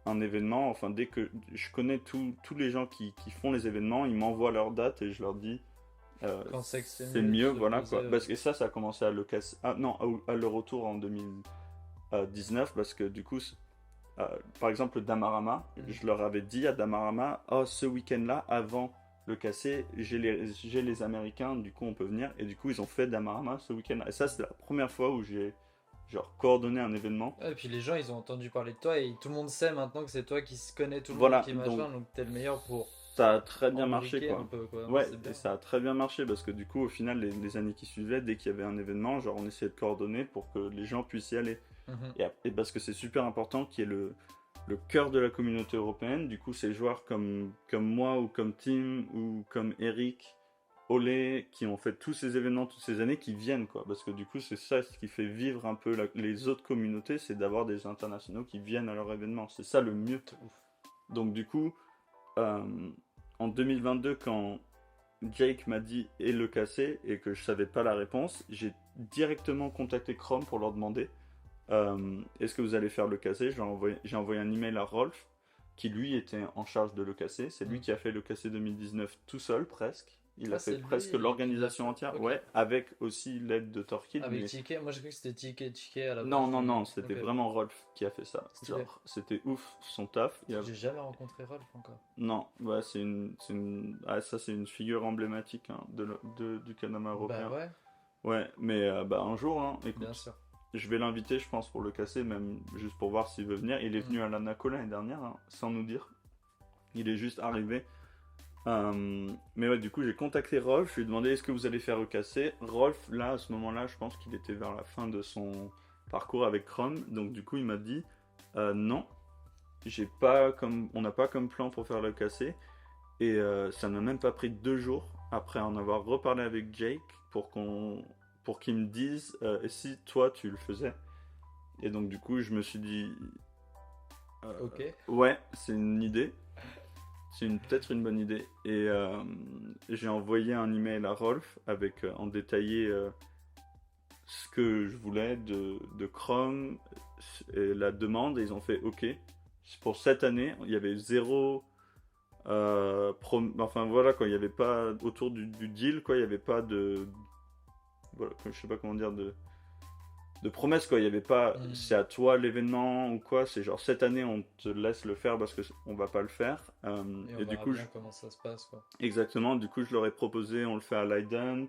un événement, enfin, dès que je connais tous les gens qui font les événements, ils m'envoient leurs dates et je leur dis Quand c'est que c'est c'est mieux de mieux, se voilà, poser, quoi. Parce que ça a commencé à le casser. Ah non, à le retour en 2019, parce que du coup, par exemple, Damarama, je leur avais dit à Damarama, oh, ce week-end-là, avant le casser, j'ai les Américains, du coup, on peut venir. Et du coup, ils ont fait Damarama ce week-end-là. Et ça, c'est la première fois où j'ai, genre, coordonné un événement. Ouais, et puis les gens ils ont entendu parler de toi et tout le monde sait maintenant que c'est toi qui connais tout le monde Voilà, qui machin, donc t'es le meilleur pour ça a très bien marché, embriquer un quoi. peu quoi. Ouais, C'est bien. et ça a très bien marché parce que du coup, au final, les années qui suivaient, dès qu'il y avait un événement, genre, on essayait de coordonner pour que les gens puissent y aller. Mhm. Et parce que c'est super important qu'il y ait le cœur de la communauté européenne. Du coup, ces joueurs comme moi ou comme Tim ou comme Eric, Olé, qui ont fait tous ces événements toutes ces années, qui viennent, quoi. Parce que du coup, c'est ça ce qui fait vivre un peu les autres communautés, c'est d'avoir des internationaux qui viennent à leur événement. C'est ça le mieux. Donc du coup, euh, en 2022, quand Jake m'a dit et le casser et que je savais pas la réponse, j'ai directement contacté Chrome pour leur demander est-ce que vous allez faire le casser. J'ai envoyé un email à Rolf qui lui était en charge de le casser. C'est lui qui a fait le casser 2019 tout seul presque. Il a fait c'est presque lui l'organisation entière. Ok. Ouais, avec aussi l'aide de Torkid. Avec mais... Ticket, moi j'ai cru que c'était Ticket à la Non, base. non, non, c'était Ok. vraiment Rolf qui a fait ça. Stylé. Genre, c'était ouf son taf. J'ai jamais rencontré Rolf encore. Non, ouais, ah, ça c'est une figure emblématique hein, du Kanama européen. Bah ouais, Ouais, mais bah, un jour, hein, écoute, bien sûr. je vais l'inviter, je pense, pour le casser, même juste pour voir s'il veut venir. Il est venu à la NACO l'année dernière, hein, sans nous dire. Il est juste arrivé. Mais ouais, du coup, j'ai contacté Rolf, je lui ai demandé est-ce que vous allez faire le casser. Rolf, là, à ce moment-là, je pense qu'il était vers la fin de son parcours avec Chrome. Donc, du coup, il m'a dit non, on n'a pas comme plan pour faire le casser. Et ça n'a même pas pris 2 jours après en avoir reparlé avec Jake pour qu'il me dise et si toi tu le faisais. Et donc du coup je me suis dit Ok. ouais c'est une idée, peut-être une bonne idée. Et j'ai envoyé un email à Rolf avec en détaillé ce que je voulais de Chrome et la demande et ils ont fait ok. Pour cette année il y avait zéro enfin voilà quoi, il n'y avait pas autour du deal quoi, il n'y avait pas voilà, je sais pas comment dire de promesse quoi, il n'y avait pas c'est à toi l'événement ou quoi, c'est genre cette année on te laisse le faire parce que on va pas le faire Et du coup bien comment ça se passe quoi. exactement, du coup je leur ai proposé on le fait à Leiden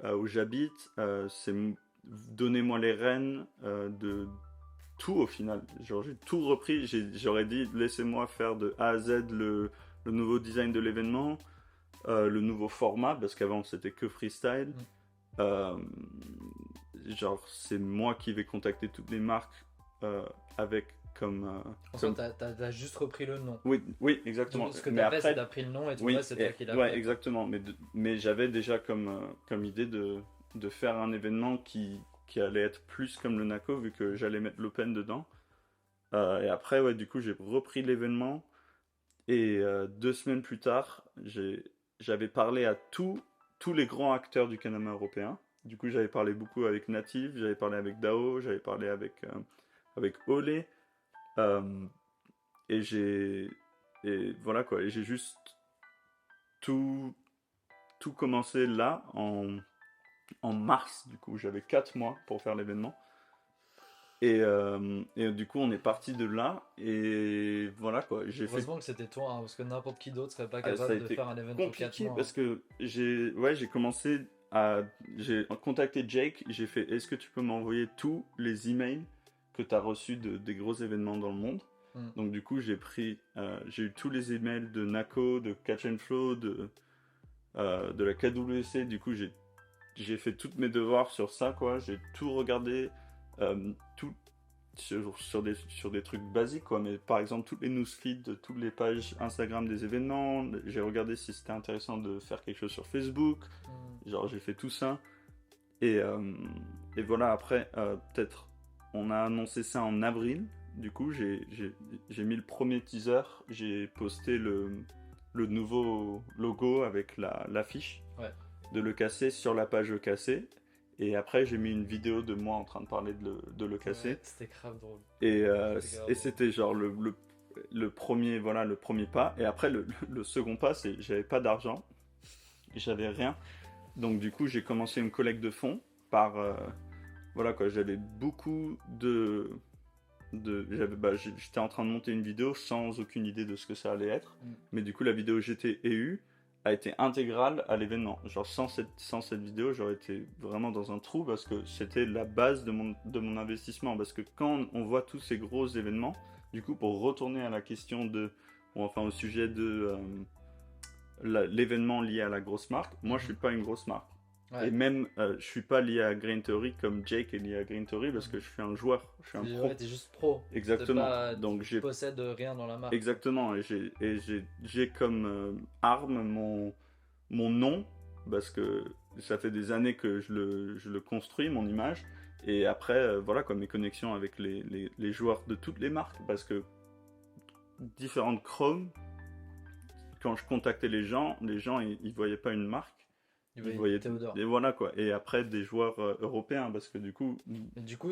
où j'habite, donnez-moi les rênes de tout au final, genre j'ai tout repris, j'aurais dit laissez-moi faire de A à Z le nouveau design de l'événement, le nouveau format, parce qu'avant c'était que freestyle. Euh, genre, c'est moi qui vais contacter toutes les marques avec comme. En comme... soi, t'as juste repris le nom. Oui, oui, exactement. Donc, ce que Mais t'as fait, c'est après, t'as pris le nom et tout oui, le reste, c'est toi qui l'as ouais, fait. exactement. Mais j'avais déjà comme idée de faire un événement qui allait être plus comme le NACO, vu que j'allais mettre l'Open dedans. Et après, ouais, du coup, j'ai repris l'événement. Et 2 semaines plus tard, j'avais parlé à tous les grands acteurs du Kanama européen. Du coup, j'avais parlé beaucoup avec Native, j'avais parlé avec Dao, j'avais parlé avec Olé. Euh, et et voilà quoi. Et j'ai juste tout, tout commencé là en mars. Du coup, j'avais 4 mois pour faire l'événement. Et du coup, on est parti de là. Et voilà quoi. Heureusement que c'était toi, hein, parce que n'importe qui d'autre serait pas Ça a capable de été faire un event en 4 compliqué mois. parce que j'ai commencé j'ai contacté Jake, j'ai fait est-ce que tu peux m'envoyer tous les emails que tu as reçus des gros événements dans le monde. Donc du coup j'ai eu tous les emails de Nako, de Catch and Flow, de la KWC. Du coup j'ai fait tous mes devoirs sur ça quoi, j'ai tout regardé, tout sur des trucs basiques quoi, mais par exemple toutes les newsfeeds de toutes les pages Instagram des événements, j'ai regardé si c'était intéressant de faire quelque chose sur Facebook, genre j'ai fait tout ça et voilà. Après peut-être on a annoncé ça en avril, du coup j'ai mis le premier teaser, j'ai posté le nouveau logo avec l'affiche Ouais. de l'EKC sur la page EKC. Et après, j'ai mis une vidéo de moi en train de parler de l'EKC. Ouais, c'était grave drôle. Et c'était genre le premier, voilà, le premier pas. Et après, le second pas, c'est j'avais pas d'argent, j'avais rien. Donc du coup, j'ai commencé une collecte de fonds par, voilà quoi, j'avais beaucoup j'étais en train de monter une vidéo sans aucune idée de ce que ça allait être. Mais du coup, la vidéo GT&U a été intégrale à l'événement. Genre sans cette vidéo, j'aurais été vraiment dans un trou parce que c'était la base de mon investissement. Parce que quand on voit tous ces gros événements, du coup, pour retourner à la question au sujet de l'événement lié à la grosse marque, moi je suis pas une grosse marque. Ouais. Et même, je suis pas lié à Green Theory comme Jake est lié à Green Theory parce que je suis un joueur, je suis un pro. Ouais, t'es juste pro. Exactement. Donc tu possèdes rien dans la marque. Exactement. Et j'ai comme arme mon nom parce que ça fait des années que je le construis, mon image. Et après, voilà quoi, mes connexions avec les joueurs de toutes les marques parce que différentes Chrome, quand je contactais les gens ils voyaient pas une marque. Ils voyaient Théodore. Et voilà quoi. Et après des joueurs européens parce que du coup.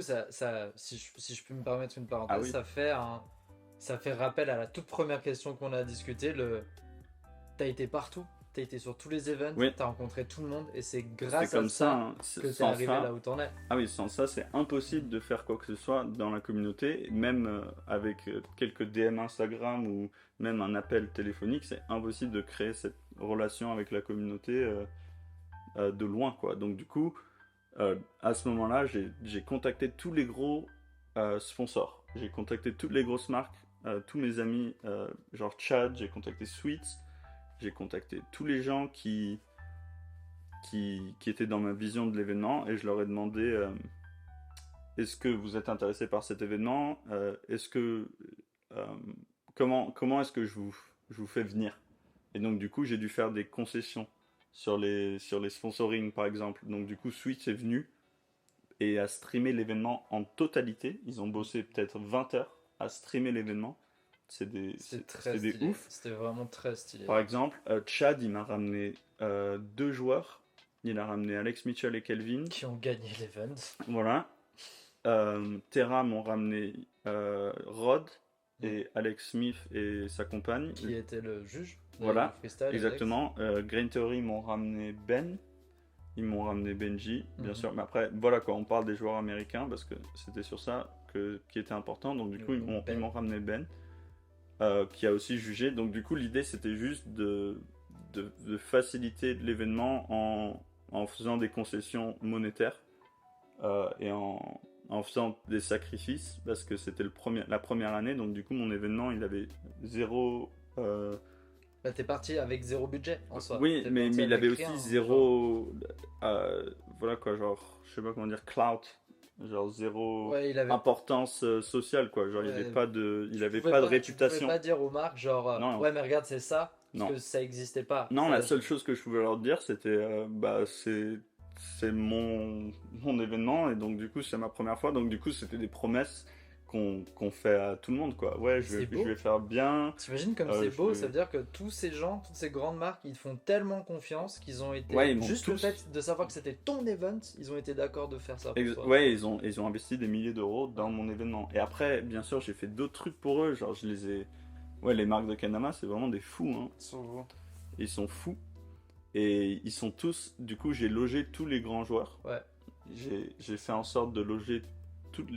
Ça, si je peux me permettre une parenthèse, ah oui. Ça fait rappel à la toute première question qu'on a discutée. T'as été partout, t'as été sur tous les events, oui. T'as rencontré tout le monde et c'est grâce à ça que t'es arrivé là où t'en es. Ah oui, sans ça c'est impossible de faire quoi que ce soit dans la communauté, même avec quelques DM Instagram ou même un appel téléphonique, c'est impossible de créer cette relation avec la communauté de loin quoi. Donc du coup à ce moment-là j'ai contacté tous les gros sponsors, j'ai contacté toutes les grosses marques, tous mes amis genre Chad, j'ai contacté Sweets, j'ai contacté tous les gens qui étaient dans ma vision de l'événement et je leur ai demandé est-ce que vous êtes intéressé par cet événement, est-ce que comment est-ce que je vous fais venir. Et donc du coup j'ai dû faire des concessions sur les sponsoring par exemple. Donc du coup Switch est venu et a streamé l'événement en totalité. Ils ont bossé peut-être 20 heures à streamer l'événement. C'était des ouf. C'était vraiment très stylé. Par exemple, Chad il m'a ramené 2 joueurs. Il a ramené Alex Mitchell et Kelvin qui ont gagné l'event. Voilà. Terra m'ont ramené Rod et Alex Smith et sa compagne qui était le juge. Voilà, exactement. Green Theory m'ont ramené Ben, ils m'ont ramené Benji, bien sûr. Mais après, voilà quoi, on parle des joueurs américains parce que c'était sur ça qui était important. Donc du coup, ils m'ont ramené Ben, qui a aussi jugé. Donc du coup, l'idée c'était juste de faciliter l'événement en faisant des concessions monétaires et en faisant des sacrifices parce que c'était la première année. Donc du coup, mon événement, il avait zéro Bah, t'es parti avec zéro budget en soi. Oui, T'es mais parti il avec avait rien, aussi genre. zéro. Voilà quoi, genre, je sais pas comment dire, clout. Genre zéro Ouais, il avait. importance sociale quoi. Genre, Ouais, il avait pas de tu pouvais réputation. pas dire aux marques, genre, Non, non, ouais, mais regarde, c'est ça, parce non. que ça existait pas. Non, la seule chose que je pouvais leur dire, c'était bah, c'est mon événement, et donc du coup, c'est ma première fois. Donc du coup, c'était des promesses qu'on fait à tout le monde, quoi. Ouais, Mais c'est je beau. vais faire bien. T'imagines comme c'est Je beau, ça vais... veut dire que tous ces gens, toutes ces grandes marques, ils te font tellement confiance qu'ils ont Ouais, été. ils m'ont Juste le tous. fait de savoir que c'était ton event, ils ont été d'accord de faire ça pour toi. Ouais, ils ont investi des milliers d'euros dans Ouais. mon événement. Et après, bien sûr, j'ai fait d'autres trucs pour eux. Genre, je les ai. Ouais, les marques de Kanama, c'est vraiment des fous, hein. Souvent. Ils sont fous. Et ils sont tous. Du coup, j'ai logé tous les grands joueurs. Ouais. J'ai fait en sorte de loger toutes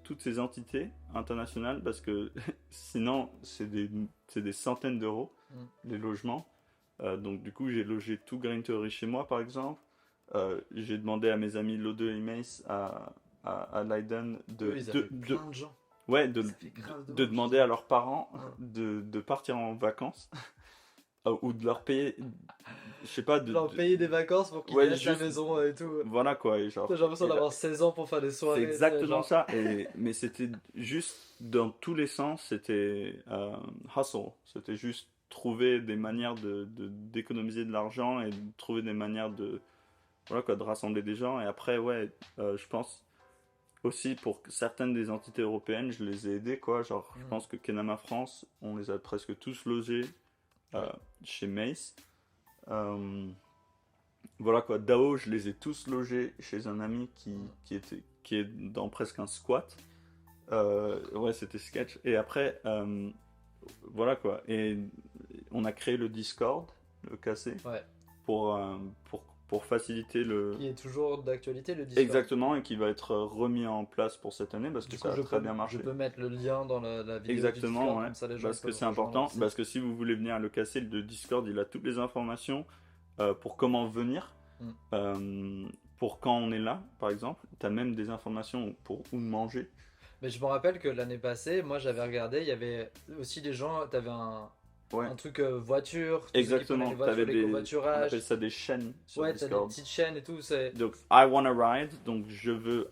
toutes ces entités internationales parce que sinon, c'est des centaines d'euros, Mm. les logements. Donc, du coup, j'ai logé tout Grain Theory chez moi, par exemple. J'ai demandé à mes amis Lode et Mace à Leiden Eux, ils avaient plein de gens. ouais, Ça fait grave de de monde, demander putain. à leurs parents Ouais. de partir en vacances ou de leur payer, je sais pas, Genre payer des vacances pour qu'ils ouais, laissent la juste, maison et tout. voilà quoi, et genre, J'ai l'impression et là, d'avoir 16 ans pour faire des c'est soirées, tu sais, exactement genre. ça, mais c'était juste dans tous les sens, c'était hustle, c'était juste trouver des manières d'économiser de l'argent et de trouver des manières voilà quoi, de rassembler des gens, et après, ouais, je pense aussi pour certaines des entités européennes, je les ai aidés, quoi, genre, je Mm. pense que Kenama France, on les a presque tous logés euh, Ouais. chez Mace. Euh, voilà quoi, Dao, je les ai tous logés chez un ami Mm. qui est dans presque un squat. Ouais, c'était sketch. Et après, voilà quoi. Et on a créé le Discord, le KC, Ouais. pour, pour faciliter le. Qui est toujours d'actualité, le Discord. Exactement, et qui va être remis en place pour cette année parce que Du coup, ça a très bien je marché. peux mettre le lien dans la vidéo du Exactement, Discord, ouais. comme ça les gens ils Parce que peuvent c'est rejoindre important. aussi. Parce que si vous voulez venir à le casser, le Discord, il a toutes les informations pour comment venir. Mm. Euh, pour quand on est là, par exemple. Tu as même des informations pour où manger. Mais je me rappelle que l'année passée, moi j'avais regardé, il y avait aussi des gens, t'avais Ouais, un truc voiture, tous ceux qui prenaient exactement. les voitures, On appelle l'écovoiturage. ça des chaînes sur Ouais, t'as des Discord. petites chaînes et tout. C'est. Donc, I want a ride. Donc, je veux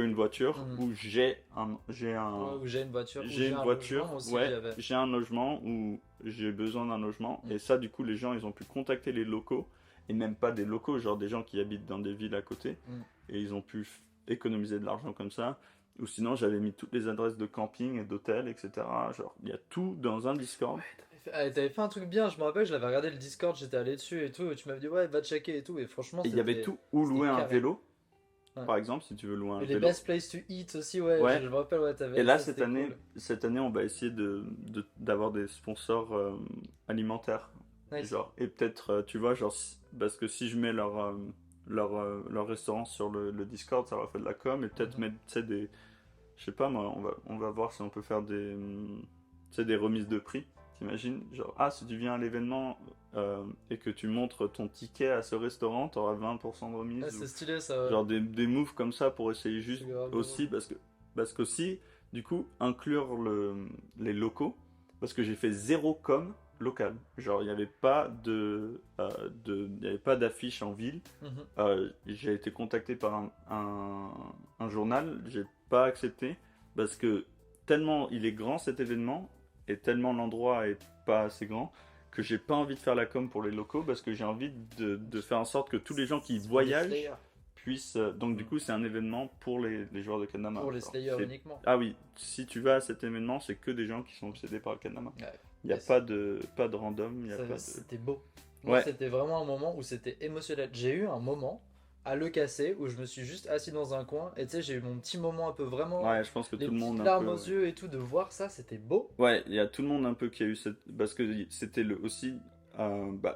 une voiture Mhm. ou Ouais, où j'ai une voiture, où j'ai j'ai une un voiture. logement aussi, il y Ouais, avait. j'ai un logement ou j'ai besoin d'un logement. Mm. Et ça, du coup, les gens, ils ont pu contacter les locaux. Et même pas des locaux, genre des gens qui habitent dans des villes à côté. Mm. Et ils ont pu économiser de l'argent comme ça. Ou sinon, j'avais mis toutes les adresses de camping et d'hôtels, etc. Genre, il y a tout dans un Discord. T'avais fait un truc bien, je me rappelle, je l'avais regardé le Discord, j'étais allé dessus et tout, et tu m'avais dit ouais, va checker et tout, et franchement, Et il y avait tout où c'était louer un carré. vélo, Ouais. par exemple, si tu veux louer un Et les vélo. best places to eat aussi, ouais, Ouais. je me rappelle, ouais, Et t'avais là, ça, c'était cool. cette année, on va essayer d'avoir des sponsors alimentaires. Nice. Genre, et peut-être, tu vois, genre, parce que si je mets leur restaurant sur le Discord, ça leur fait de la com, et peut-être Mhm. mettre, tu sais, je sais pas moi, on va voir si on peut faire tu sais, des remises de prix. T'imagines? Genre, ah, si tu viens à l'événement et que tu montres ton ticket à ce restaurant, t'auras 20% de remise. Ah, Ou c'est stylé ça, ouais. genre des moves comme ça pour essayer C'est juste grave aussi, drôle. parce qu'aussi, du coup, inclure les locaux, parce que j'ai fait zéro com local. Genre, il n'y avait pas il y avait pas d'affiche en ville. Mhm. J'ai été contacté par un journal, j'ai pas accepté parce que tellement il est grand cet événement et tellement l'endroit est pas assez grand que j'ai pas envie de faire la com pour les locaux parce que j'ai envie de faire en sorte que tous les gens qui C'est pour les voyagent Slayers. puissent. Donc, du coup, c'est un événement pour les joueurs de Kendama. Pour les Genre, Slayers uniquement. ah oui, si tu vas à cet événement, c'est que des gens qui sont obsédés par le Kendama. Ouais. Il n'y a Yes. pas de random, il y a pas de. C'était beau. Moi, Ouais, c'était vraiment un moment où c'était émotionnel. J'ai eu un moment à le casser où je me suis juste assis dans un coin et tu sais, j'ai eu mon petit moment un peu vraiment. ouais, je pense que Les tout le monde petites un larmes peu. aux yeux et tout, de voir ça, c'était beau. Ouais, il y a tout le monde un peu qui a eu cette. Parce que c'était aussi.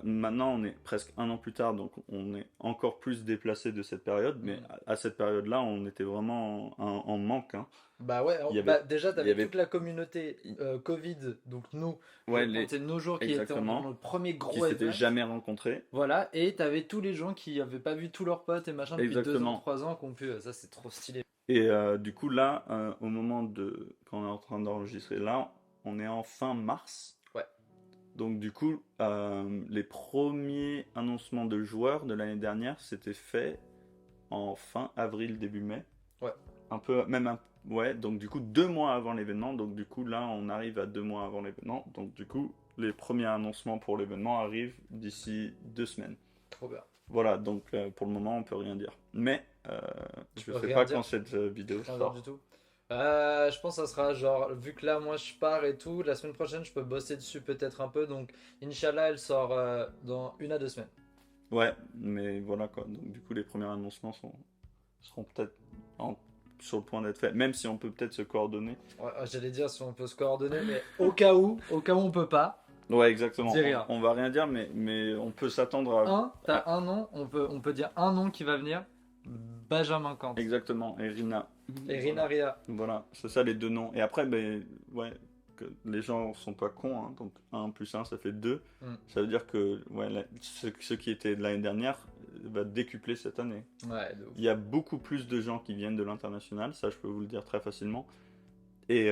Maintenant, on est presque un an plus tard, donc on est encore plus déplacé de cette période, mais Mm. à cette période-là, on était vraiment en manque, hein. Bah ouais, Il y avait. bah déjà, Il y t'avais avait toute la communauté Covid, donc nous, je ouais, comptais nos jours qui étaient dans exactement, notre premier qui gros s'étaient event. jamais rencontrés. Voilà, et t'avais tous les gens qui avaient pas vu tous leurs potes et machin depuis 2 ans, Exactement. 3 ans, qu'on pu. Ça, c'est trop stylé. Et du coup, là, au moment de. Quand on est en train d'enregistrer, là, on est en fin mars. Ouais. Donc du coup, les premiers annoncements de joueurs de l'année dernière s'étaient faits en fin avril, début mai. Ouais. Un peu, ouais, donc du coup 2 mois avant l'événement. Donc du coup là, on arrive à 2 mois avant l'événement. Donc du coup, les premiers annoncements pour l'événement arrivent d'ici 2 semaines. Trop bien. Voilà, donc pour le moment, on peut rien dire. Mais On je peut sais rien pas dire. quand cette vidéo Rien dire sort. du tout. Je pense que ça sera genre, vu que là moi je pars et tout, la semaine prochaine je peux bosser dessus peut-être un peu, donc Inch'Allah elle sort dans 1 à 2 semaines. Ouais, mais voilà quoi. Donc du coup, les premiers annoncements seront peut-être sur le point d'être faits, même si on peut peut-être se coordonner. Ouais, j'allais dire si on peut se coordonner, mais au cas où on peut pas, Ouais, exactement. dis rien. On va rien dire, mais on peut s'attendre T'as un nom, on peut dire un nom qui va venir, Benjamin Kant Exactement, et Rina. et Rina Ria. Voilà, c'est ça les deux noms. Et après, ben, ouais, que les gens sont pas cons, hein, donc 1 plus 1 ça fait 2. Mm. Ça veut dire que ouais, ce qui était de l'année dernière va décupler cette année. Ouais, de ouf. Il y a beaucoup plus de gens qui viennent de l'international, ça je peux vous le dire très facilement. Et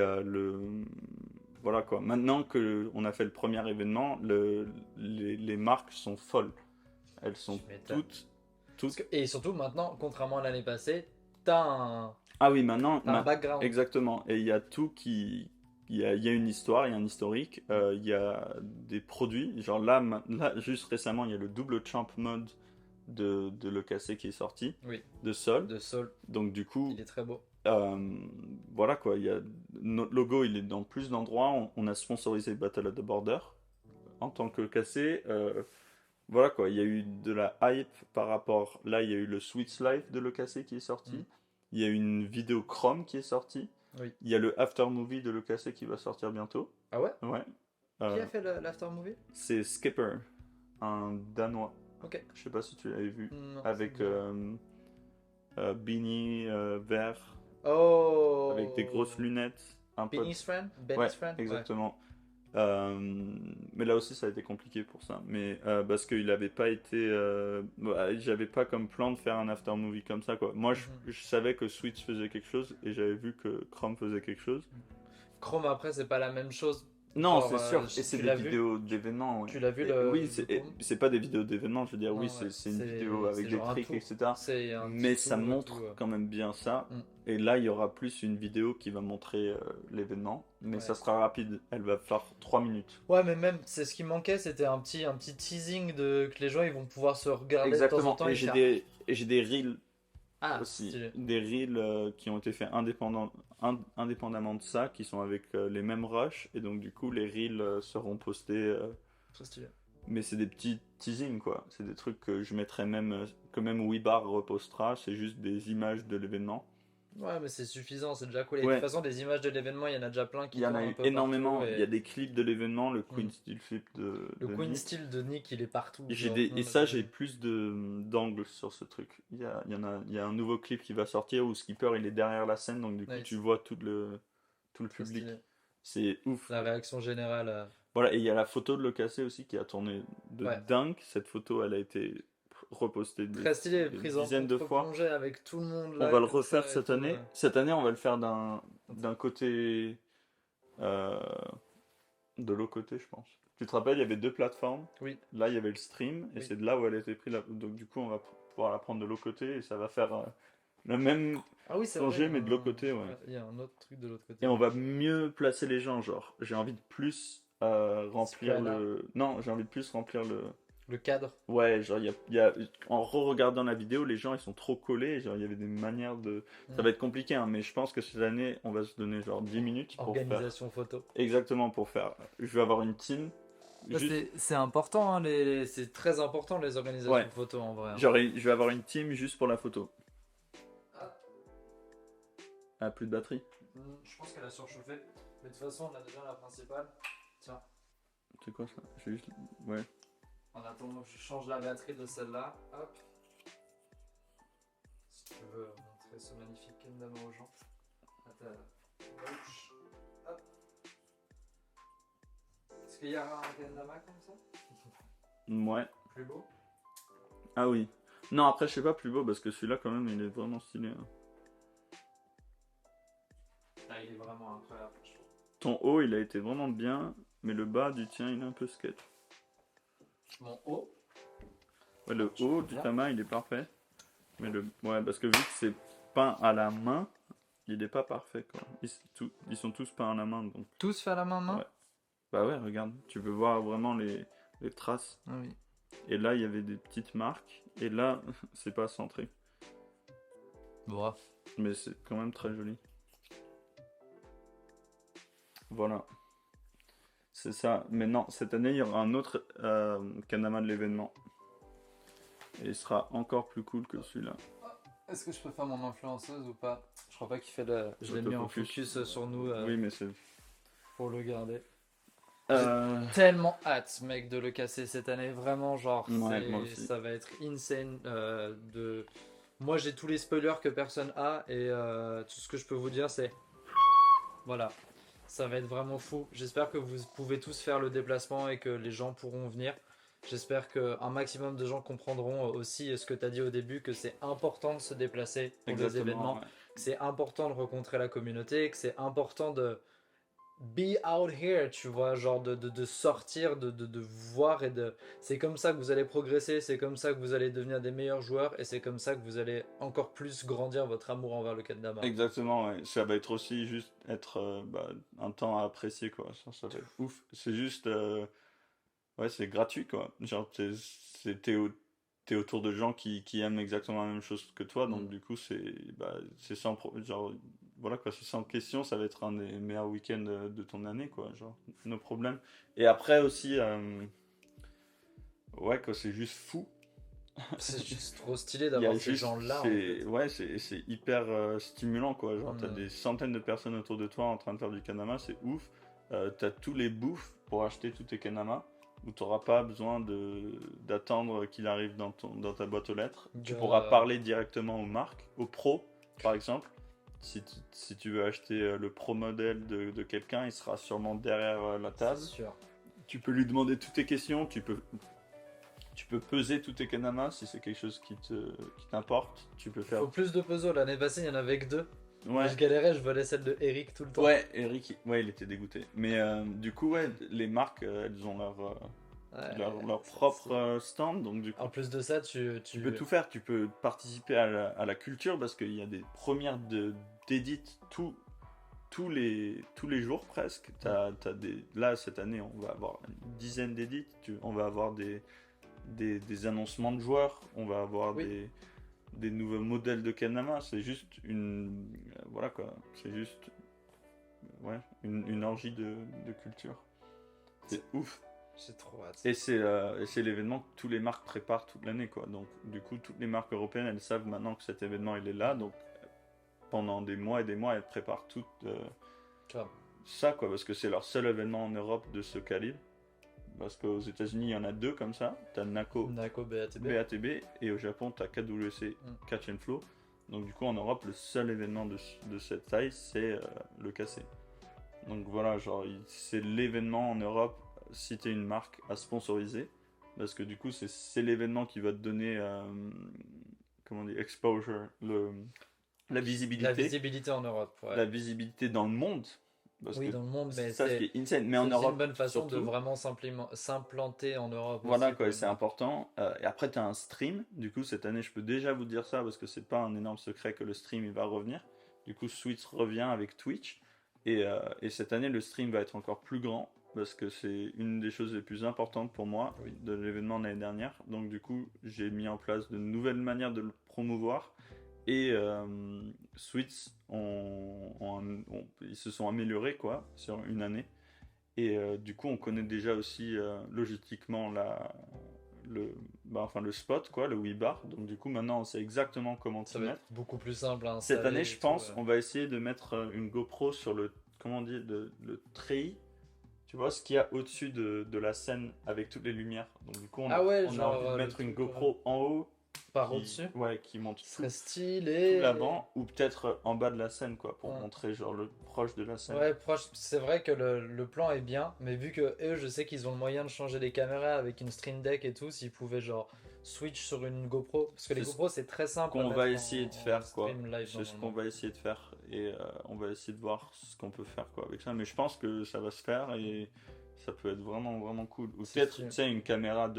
voilà quoi. Maintenant que on a fait le premier événement, les marques sont folles. Elles sont Tu m'étonnes. toutes. Et surtout maintenant, contrairement à l'année passée, t'as un, Ah oui, maintenant, t'as un background. exactement. Et il y a tout qui. Il y a une histoire, il y a un historique, il y a des produits. Genre là, juste récemment, il y a le double champ mode de l'EKC qui est sorti, Oui, de Sol. de Sol, Donc du coup, il est très beau. voilà quoi, notre logo, il est dans plus d'endroits. On a sponsorisé Battle at the Border en tant que KC. Voilà quoi, il y a eu de la hype par rapport. Là, il y a eu le Sweets Life de l'EKC qui est sorti. Mm. Il y a eu une vidéo Chrome qui est sortie. Oui. Il y a le After Movie de l'EKC qui va sortir bientôt. Ah ouais? Ouais. Qui a fait l'after movie? C'est Skipper, un Danois. Ok. Je sais pas si tu l'avais vu. Non, Avec ça me dit beanie vert, rien. Oh! avec des grosses lunettes. Un peu. Benny's Friend? Ouais, Benny's Friend? exactement. Mais là aussi, ça a été compliqué pour ça. Mais parce qu'il n'avait pas été. J'avais pas comme plan de faire un after movie comme ça, quoi. Moi, je savais que Switch faisait quelque chose et j'avais vu que Chrome faisait quelque chose. Chrome après c'est pas la même chose. Non, Genre, c'est sûr. Et c'est tu des l'as vu? vidéos d'événements. Ouais. Tu l'as vu Et le oui, Chrome? c'est pas des vidéos d'événements, je veux dire. Non, Oui, ouais. c'est une vidéo avec c'est des genre un tricks, tout. etc. C'est un Mais petit ça tout et montre tout, quand même bien ça. Mm. Et là, il y aura plus une vidéo qui va montrer l'événement. Mais Ouais. ça sera rapide. Elle va faire 3 minutes. Ouais, mais même, c'est ce qui manquait, c'était un petit teasing que les gens ils vont pouvoir se regarder de temps en Exactement. temps Et et j'ai faire. des reels Ah, aussi. stylé. Des reels qui ont été faits indépendamment de ça, qui sont avec les mêmes rushs. Et donc, du coup, les reels seront postés. Très stylé. Mais c'est des petits teasings, quoi. C'est des trucs que je mettrai même, que même Webar repostera. C'est juste des images de l'événement. Ouais, mais c'est suffisant, c'est déjà cool. Et de Ouais, toute façon, des images de l'événement, il y en a déjà plein il qui y en tournent a un eu peu énormément. partout. Il y a des clips de l'événement, le Queen Mm. Steel Flip Le de Queen Nick. Steel de Nick, il est partout. Et Genre, et ça, j'ai plus d'angles sur ce truc. Il y a un nouveau clip qui va sortir où Skipper il est derrière la scène, donc du coup Nice. tu vois tout le Trop public. stylé. C'est ouf. La réaction générale. Voilà, et il y a la photo de l'OKC aussi qui a tourné de Ouais. dingue. Cette photo, elle a été repostée Très stylé, des prise en dizaines de fois. contre-plongée avec tout le monde On là. va le comme ça refaire et cette tout, année. ouais. Cette année, on va le faire d'un côté. euh, de l'autre côté, je pense. Tu te rappelles, il y avait 2 plateformes. Oui. Là, il y avait le stream, et Oui. c'est de là où elle a été prise. Donc, du coup, on va pouvoir la prendre de l'autre côté, et ça va faire le même Ah oui, c'est plongée, vrai. mais de l'autre côté, ouais. Il y a un autre truc de l'autre côté. Et on va mieux placer les gens, genre. J'ai envie de plus remplir Spread out. le. Non, j'ai envie de plus remplir le. Le cadre. Ouais, genre, en re-regardant la vidéo, les gens ils sont trop collés. Genre, il y avait des manières de. Ça va être compliqué, hein, mais je pense que cette année, on va se donner genre 10 minutes pour faire. Organisation photo. Exactement, pour faire. Je vais avoir une team. Juste... C'est important, hein, c'est très important les organisations Ouais. photo en vrai. Hein. Genre, je vais avoir une team juste pour la photo. Ah. Ah, plus de batterie. Je pense qu'elle a surchauffé. Mais de toute façon, on a déjà la principale. Tiens, C'est quoi ça? J'ai juste. Ouais. en attendant que je change la batterie de celle-là. Hop. Si tu veux montrer ce magnifique kendama aux gens. À ta gauche. Hop. Est-ce qu'il y a un kendama comme ça? Ouais. Plus beau? Ah oui. Non, après, je sais pas plus beau parce que celui-là, quand même, il est vraiment stylé. Hein. Ah, il est vraiment incroyable, je trouve. Ton haut, il a été vraiment bien, mais le bas du tien, il est un peu sketch. Mon haut. Ouais, le haut du Tama, il est parfait. Mais ouais, parce que vu que c'est peint à la main, il est pas parfait, quoi. Ils sont tous peints à la main, donc. Tous fait à la main? Ouais. Bah ouais, regarde, tu peux voir vraiment les traces. Ah oui. Et là, il y avait des petites marques, et là, c'est pas centré. Bon. Mais c'est quand même très joli. Voilà. C'est ça. Mais non, cette année, il y aura un autre Kanama de l'événement. Et il sera encore plus cool que celui-là. Est-ce que je peux faire mon influenceuse ou pas? Je crois pas qu'il fait le... Je l'ai mis en focus sur nous oui, mais c'est... pour le garder. J'ai tellement hâte, mec, de le casser cette année. Vraiment, genre, ouais, moi aussi. ça va être insane. Moi, j'ai tous les spoilers que personne a. Et tout ce que je peux vous dire, c'est... Voilà. Ça va être vraiment fou. J'espère que vous pouvez tous faire le déplacement et que les gens pourront venir. J'espère qu'un maximum de gens comprendront aussi ce que tu as dit au début, que c'est important de se déplacer pour les événements, ouais. que c'est important de rencontrer la communauté, que c'est important de be out here, tu vois, genre de sortir, de voir et de... C'est comme ça que vous allez progresser, c'est comme ça que vous allez devenir des meilleurs joueurs et c'est comme ça que vous allez encore plus grandir votre amour envers le Kendama. Exactement, ouais. Ça va être aussi juste être un temps à apprécier, quoi. Ça va être ouf. C'est juste... Ouais, c'est gratuit, quoi. Genre, t'es autour de gens qui aiment exactement la même chose que toi, donc du coup, c'est genre, voilà, quoi, c'est sans question, ça va être un des meilleurs week-ends de ton année, quoi, genre, no problème. Et après aussi, ouais, quoi, c'est juste fou. C'est juste trop stylé d'avoir ces gens-là, en fait. Ouais, c'est hyper stimulant, quoi. Genre, t'as des centaines de personnes autour de toi en train de faire du kanama, c'est ouf. T'as tous les bouffes pour acheter tous tes kanama, où t'auras pas besoin d'attendre qu'il arrive dans ta boîte aux lettres. Tu pourras parler directement aux marques, aux pros, par exemple. Si tu veux acheter le pro modèle de quelqu'un, il sera sûrement derrière la table. C'est sûr. Tu peux lui demander toutes tes questions, tu peux peser tous tes kanama si c'est quelque chose qui t'importe. Tu peux faire. Faut plus de puzzles. L'année passée, il y en avait que 2. Ouais. Je galérais, je volais celle de Eric tout le temps. Ouais, Eric, ouais, il était dégoûté. Mais du coup, ouais, les marques, elles ont leur propre stand, donc du coup. En plus de ça, tu peux tout faire. Tu peux participer à la culture parce qu'il y a des premières d'édit tous les jours presque. Là, cette année, on va avoir une dizaine d'édits. On va avoir des annoncements de joueurs. On va avoir des nouveaux modèles de kanama. C'est juste voilà quoi. C'est juste une orgie de culture. C'est ouf. C'est trop hâte. Et c'est l'événement que toutes les marques préparent toute l'année, quoi. Donc du coup, toutes les marques européennes, elles savent maintenant que cet événement il est là. Donc pendant des mois et des mois, elles préparent tout ça, quoi, parce que c'est leur seul événement en Europe de ce calibre. Parce qu'aux États-Unis, il y en a 2 comme ça. T'as Nako BATB, et au Japon, t'as KWC Catch and Flow. Donc du coup, en Europe, le seul événement de cette taille, c'est le KC. Donc voilà, genre, c'est l'événement en Europe si t'es une marque à sponsoriser. Parce que du coup, c'est l'événement qui va te donner, comment on dit, exposure, la visibilité. La visibilité en Europe, ouais. La visibilité dans le monde. Parce oui, dans le monde, mais ça, c'est insane. Mais en Europe, une bonne façon surtout, de vraiment s'implanter en Europe. Voilà, aussi, quoi, c'est important. Et après, tu as un stream. Du coup, cette année, je peux déjà vous dire ça parce que c'est pas un énorme secret que le stream il va revenir. Du coup, Switch revient avec Twitch. Et cette année, le stream va être encore plus grand parce que c'est une des choses les plus importantes pour moi de l'événement de l'année dernière. Donc, du coup, j'ai mis en place de nouvelles manières de le promouvoir. Et Switch, ils se sont améliorés, quoi, sur une année. Et du coup, on connaît déjà aussi logistiquement le spot, quoi, le Webar. Donc du coup, maintenant, on sait exactement comment s'y mettre. Beaucoup plus simple à installer. Cette année, je pense, on va essayer de mettre une GoPro sur le treillis. Tu vois, ce qu'il y a au-dessus de la scène avec toutes les lumières. Donc du coup, on a envie de mettre une GoPro en haut. Par au-dessus. Ouais, qui monte très stylé. Tout l'avant, ou peut-être en bas de la scène, quoi, pour montrer genre le proche de la scène. Ouais, proche. C'est vrai que le plan est bien, mais vu que eux, je sais qu'ils ont le moyen de changer les caméras avec une Stream Deck et tout, s'ils pouvaient genre switch sur une GoPro, parce que les GoPro c'est très simple. Qu'on va essayer de faire, quoi. C'est ce qu'on va essayer de faire, et on va essayer de voir ce qu'on peut faire, quoi, avec ça. Mais je pense que ça va se faire, et Ça peut être vraiment, vraiment cool. Ou C'est peut-être, sûr. tu sais, une caméra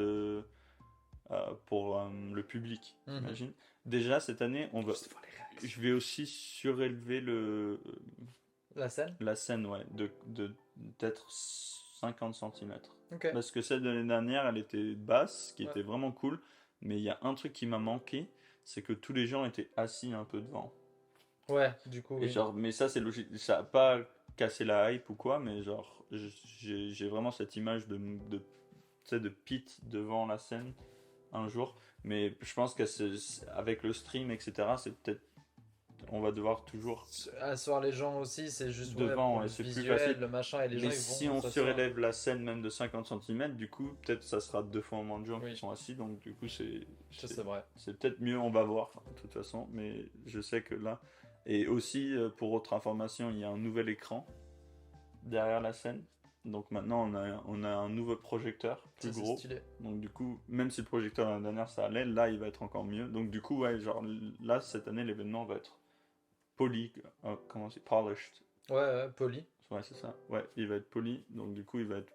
pour le public, Mhm. t'imagines? Déjà, cette année, Juste voir les réactions. je vais aussi surélever La scène? la scène, ouais, peut-être 50 centimètres. Ok. Parce que celle de l'année dernière, elle était basse, ce qui Ouais. était vraiment cool. Mais il y a un truc qui m'a manqué, c'est que tous les gens étaient assis un peu devant. Ouais, du coup, Et oui. genre, mais ça, c'est logique. Ça a pas cassé la hype ou quoi, mais genre, j'ai vraiment cette image tu sais, de Pete devant la scène un jour. Mais je pense qu'avec le stream, etc., c'est peut-être, on va devoir toujours Asseoir les gens aussi, c'est juste ouais, pour devant, le et c'est plus facile. visuel, le machin, et les gens Mais ils si vont on s'asseoir. surélève la scène même de 50 centimètres, du coup, peut-être ça sera 2 fois moins de gens qui Oui, sont assis, donc du coup, ça c'est c'est vrai. c'est peut-être mieux, on va voir, de toute façon, mais je sais que là. Et aussi, pour autre information, il y a un nouvel écran derrière la scène. Donc maintenant, on a un nouveau projecteur, plus Ça c'est gros. stylé. Donc du coup, même si le projecteur l'année dernière ça allait, là il va être encore mieux. Donc du coup, ouais, genre là, cette année, l'événement va être poli, comment c'est, polished. Ouais, ouais, poli. Ouais, c'est ça. Ouais, il va être poli, donc du coup, il va être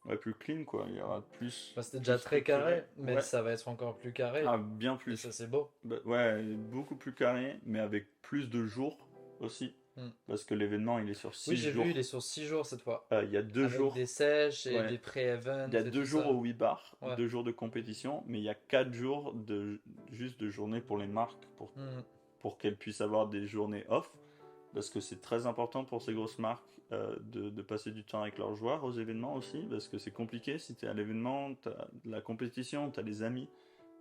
ouais, plus clean, quoi. Il y aura Bah, c'était plus déjà très structuré. carré, mais Ouais, ça va être encore plus carré. ah, bien Et plus. ça c'est beau. Bah, ouais, beaucoup plus carré, mais avec plus de jours aussi. Hmm. Parce que l'événement, il est sur Oui, six j'ai vu, il jours. est sur 6 jours cette fois. Il y a deux Avec jours. des sèches et Ouais, des pré-events il y a et deux tout jours au ça. 8 bars, Ouais. 2 jours de compétition, mais il y a 4 jours juste de journée pour les marques, Hmm. pour qu'elles puissent avoir des journées off. Parce que c'est très important pour ces grosses marques de passer du temps avec leurs joueurs aux événements aussi, parce que c'est compliqué. Si tu es à l'événement, tu as la compétition, tu as les amis.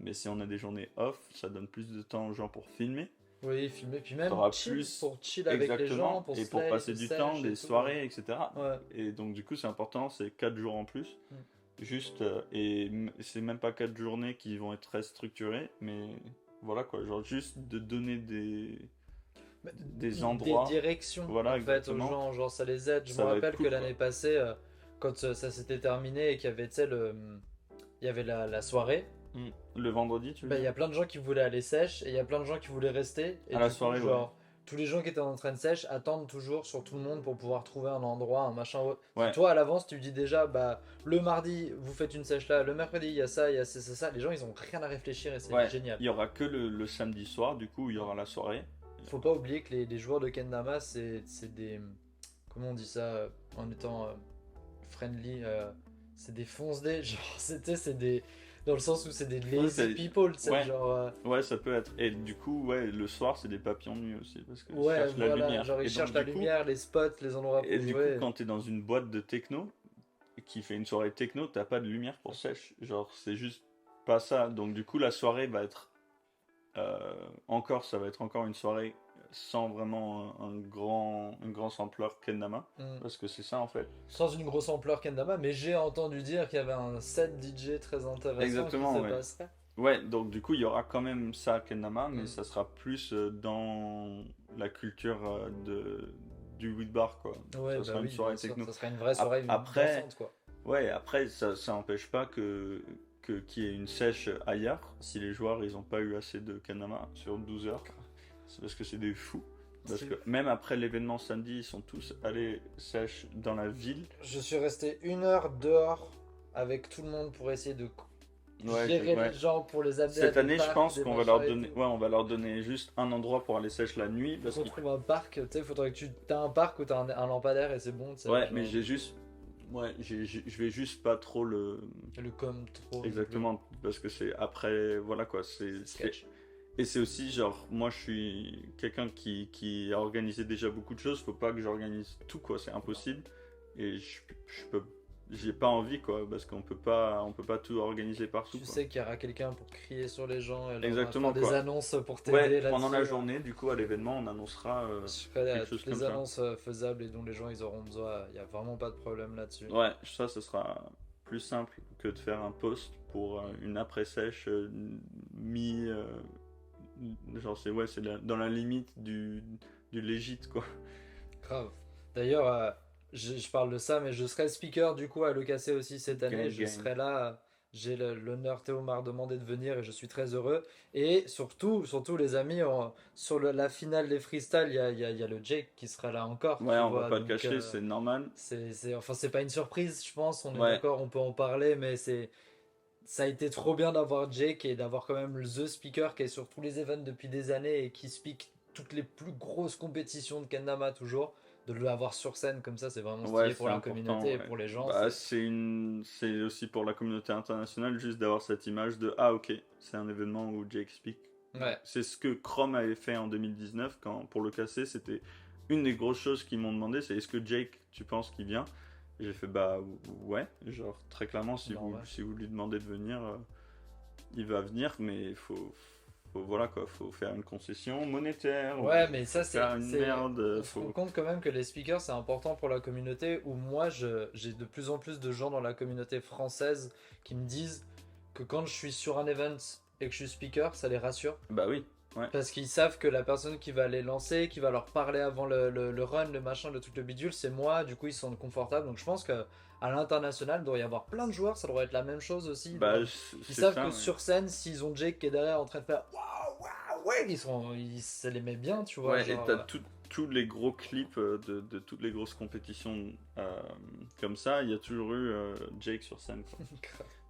Mais si on a des journées off, ça donne plus de temps aux gens pour filmer. Oui, filmer, puis Tu même auras chill, plus pour chill avec les gens, exactement, pour et pour slate, passer du temps, sèche et des tout. soirées, etc. Ouais. Et donc du coup c'est important, c'est 4 jours en plus. Hmm. Juste, c'est même pas 4 journées qui vont être très structurées, mais voilà quoi, genre juste de donner Bah, des des endroits, directions voilà en fait aux exactement, gens, genre ça les aide. Je me ça va être rappelle que cool quoi. l'année passée, quand ça s'était terminé et qu'il y avait, tu sais, il y avait la soirée, Le vendredi, tu veux bah, il y dire? a plein de gens qui voulaient aller sèche et il y a plein de gens qui voulaient rester. Et À la du coup, soirée, ouais. genre, tous les gens qui étaient en train de sèche attendent toujours sur tout le monde pour pouvoir trouver un endroit, un machin. Si Ouais, toi, à l'avance, tu dis déjà, bah, le mardi, vous faites une sèche là, le mercredi, il y a ça, il y a ça, ça, ça. Les gens, ils ont rien à réfléchir et c'est ouais, génial. il y aura que le samedi soir, du coup, il y aura la soirée. Faut pas oublier que les joueurs de Kendama, c'est des. Comment on dit ça en étant friendly c'est des fonce-dés. Genre, c'est des. Dans le sens où c'est des Ouais, lazy people, tu sais, ouais, genre. ouais, ça peut être. Et du coup, ouais, le soir, c'est des papillons de nuit aussi, parce qu'ils Ouais, cherchent la voilà, lumière. genre ils Et donc, cherchent la du coup, lumière, les spots, les endroits et pour du coup, jouer. quand t'es dans une boîte de techno, qui fait une soirée techno, t'as pas de lumière pour sèche. Genre, c'est juste pas ça. Donc, du coup, la soirée va être ça va être encore une soirée sans vraiment un grand sampleur Kendama. Hmm. Parce que c'est ça en fait. Sans une grosse ampleur Kendama, mais j'ai entendu dire qu'il y avait un set DJ très intéressant qui Exactement, se ouais. passerait. Ouais, donc du coup, il y aura quand même ça Kendama, mais Hmm. ça sera plus dans la culture du weed bar, quoi. Ouais, Ça bah sera une oui, bien soirée sûr, techno. ça serait une vraie soirée Après, dansante, quoi. ouais, après, ça n'empêche pas qu'il y ait une sèche ailleurs, si les joueurs ils ont pas eu assez de Kendama sur 12 heures. C'est parce que c'est des fous. Parce C'est- que même après l'événement samedi, ils sont tous allés sèche dans la ville. Je suis resté 1 heure dehors avec tout le monde pour essayer de Ouais, gérer ouais. les gens, pour les amener à Cette des année, je parcs, pense des qu'on va leur machins et donner, tout. ouais, on va leur donner juste un endroit pour aller sèche la nuit, parce Faut que, trouver un parc, tu sais, faudrait que tu t'as un parc où t'as un lampadaire et c'est bon, tu sais, ouais, genre, mais je vais juste pas trop le com trop exactement, parce que c'est après, voilà quoi, sketch. et c'est aussi genre, moi je suis quelqu'un qui a organisé déjà beaucoup de choses, faut pas que j'organise tout quoi, c'est impossible, et j'ai pas envie quoi, parce on peut pas tout organiser partout Tu quoi. sais qu'il y aura quelqu'un pour crier sur les gens et leur Exactement faire des quoi. annonces pour t'aider Ouais, là-dessus. pendant la journée, du coup, à l'événement, on annoncera Je ferai quelque chose toutes comme les ça. annonces faisables et dont les gens ils auront besoin. Il y a vraiment pas de problème là-dessus. Ouais, ça, ce sera plus simple que de faire un post pour une après-sèche mi... genre, dans la limite du légit, quoi. Grave. D'ailleurs, je parle de ça, mais je serai speaker du coup à l'EKC aussi cette année. Gang, Je gang. serai là j'ai l'honneur Théo m'a demandé de venir et je suis très heureux. Et surtout les amis, sur la finale des freestyles, il y a le Jake qui sera là encore, Ouais, tu on va vois. pas le Donc cacher, c'est normal. enfin, c'est pas une surprise, je pense, on est Ouais, d'accord, on peut en parler, mais ça a été trop bien d'avoir Jake et d'avoir quand même The Speaker qui est sur tous les events depuis des années et qui speak toutes les plus grosses compétitions de Kendama toujours. De l'avoir sur scène comme ça, c'est vraiment ouais, stylé c'est pour la communauté important. et Ouais. pour les gens. Bah, c'est aussi pour la communauté internationale juste d'avoir cette image de ah ok, c'est un événement où Jake speak. Ouais, C'est ce que Chrome avait fait en 2019 quand pour le casser, c'était une des grosses choses qu'ils m'ont demandé, c'est est-ce que Jake, tu penses qu'il vient? Et j'ai fait bah ouais, genre très clairement normal. si vous lui demandez de venir, il va venir, mais voilà quoi, faut faire une concession monétaire, ou Ouais, mais faut ça, faire une merde, on se rend faut. compte quand même que les speakers, c'est important pour la communauté. Où moi, j'ai de plus en plus de gens dans la communauté française qui me disent que quand je suis sur un event et que je suis speaker, ça les rassure. Bah oui, ouais. Parce qu'ils savent que la personne qui va les lancer, qui va leur parler avant le run, le machin, le truc, le bidule, c'est moi. Du coup, ils se sentent confortables. Donc je pense que à l'international, il doit y avoir plein de joueurs. Ça devrait être la même chose aussi. Bah Ils c'est savent ça, que ouais. sur scène, s'ils ont Jake qui est derrière en train de faire waouh, waouh, ouais, ça les met bien, tu vois. Ouais, et Genre, t'as tous les gros clips de toutes les grosses compétitions comme ça, il y a toujours eu Jake sur scène, quoi.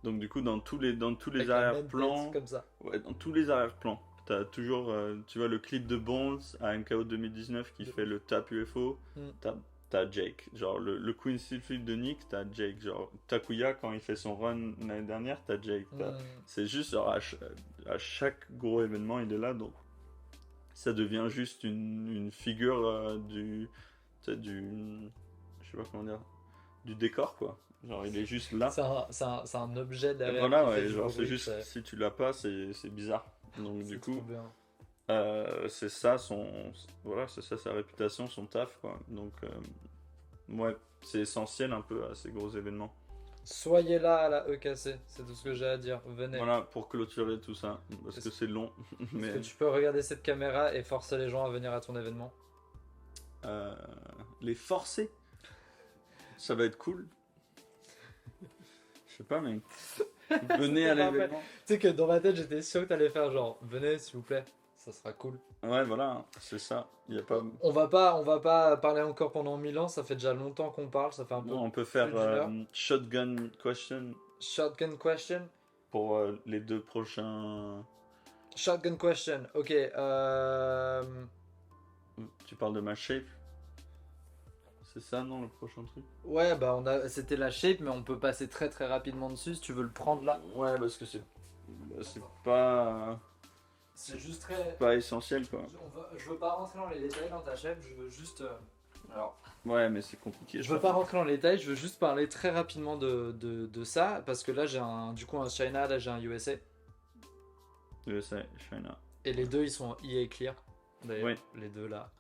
Donc du coup, dans tous les avec la même tête arrière-plans, comme ça. ouais, dans tous les arrière-plans, t'as toujours, tu vois, le clip de Bones à MKO 2019 qui fait le tap UFO, Mm. t'as Jake. Genre le Queen Steel Flip de Nick, t'as Jake. Genre Takuya, quand il fait son run l'année dernière, t'as Jake. Mm. C'est juste, genre, à chaque gros événement, il est là, donc ça devient juste une figure tu sais, je sais pas comment dire, du décor, quoi. Genre, il est juste là. C'est un objet Et derrière voilà, qui fait ouais, du genre, c'est bruit. juste, si tu l'as pas, c'est bizarre. Donc, du C'est trop coup, bien. c'est ça voilà, c'est ça sa réputation, son taf, quoi. Donc, ouais, c'est essentiel un peu à ces gros événements. Soyez là à la EKC, c'est tout ce que j'ai à dire. Venez. Voilà, pour clôturer tout ça, parce que Est-ce c'est long, est-ce que mais tu peux regarder cette caméra et forcer les gens à venir à ton événement? euh, les forcer, ça va être cool. Je sais pas, mais venez à C'est parfait. l'événement. Tu sais que dans ma tête, j'étais sûr que t'allais faire genre, venez s'il vous plaît, ça sera cool. Ouais, voilà, c'est ça. Il y a pas. On va pas parler encore pendant 1000 ans, ça fait déjà longtemps qu'on parle, ça fait un peu Non, on peut plus faire d'une heure. shotgun question Shotgun question? pour les deux prochains. Shotgun question, ok. Tu parles de ma shape? C'est ça, non, le prochain truc? Ouais, bah c'était la shape, mais on peut passer très très rapidement dessus si tu veux le prendre là. Ouais, parce que c'est pas C'est juste très. pas essentiel, quoi. Je veux pas rentrer dans les détails dans ta shape, je veux juste. Alors, Ouais, mais c'est compliqué. je veux pas rentrer dans les détails, je veux juste parler très rapidement de ça, parce que là j'ai du coup un China, là j'ai un USA, Je sais, China. et les deux ils sont EA Clear, d'ailleurs, Oui. les deux là.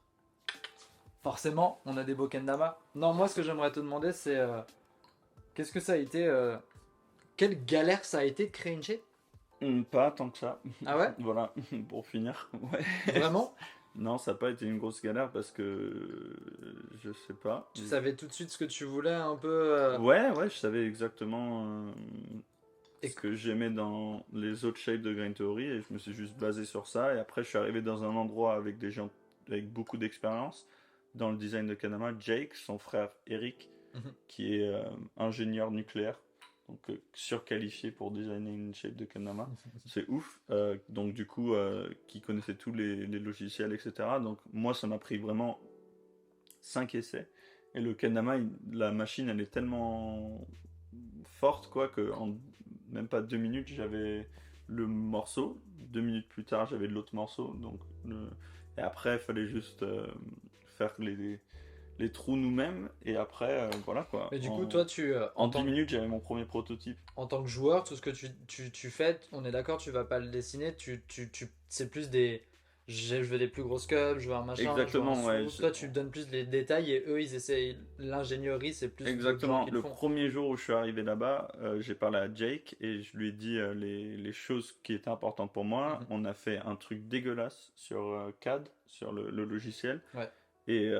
Forcément, on a des beaux kendama. Non, moi ce que j'aimerais te demander c'est qu'est-ce que ça a été, quelle galère ça a été de créer une shape? Pas tant que ça. Ah ouais? Voilà, pour finir. Ouais. Vraiment? Non, ça n'a pas été une grosse galère parce que je sais pas. Tu savais tout de suite ce que tu voulais un peu Ouais, je savais exactement et ce que j'aimais dans les autres shapes de Grain Theory et je me suis juste basé sur ça. Et après, je suis arrivé dans un endroit avec des gens avec beaucoup d'expérience dans le design de Kanama. Jake, son frère Eric, Mhm. qui est ingénieur nucléaire, donc surqualifié pour designer une shape de Kanama. C'est ouf. Donc du coup, qui connaissait tous les logiciels, etc. Donc moi, ça m'a pris vraiment 5 essais. Et le Kanama, la machine, elle est tellement forte, quoi, que en même pas 2 minutes, j'avais le morceau. 2 minutes plus tard, j'avais l'autre morceau. Et après, il fallait juste faire les trous nous-mêmes. Et après, voilà, quoi. Mais du coup, toi, tu, En 10 minutes, j'avais mon premier prototype. en tant que joueur, tout ce que tu fais, on est d'accord, tu vas pas le dessiner, c'est plus des. Je veux des plus grosses cubes, je veux un machin, je veux un Exactement, ouais. sous. Toi, tu donnes plus les détails et eux, ils essayent. L'ingénierie, c'est plus d'autres gens Exactement. qui le Le font. premier jour où je suis arrivé là-bas, j'ai parlé à Jake et je lui ai dit les choses qui étaient importantes pour moi. Mhm. On a fait un truc dégueulasse sur CAD, sur le logiciel. Ouais. Et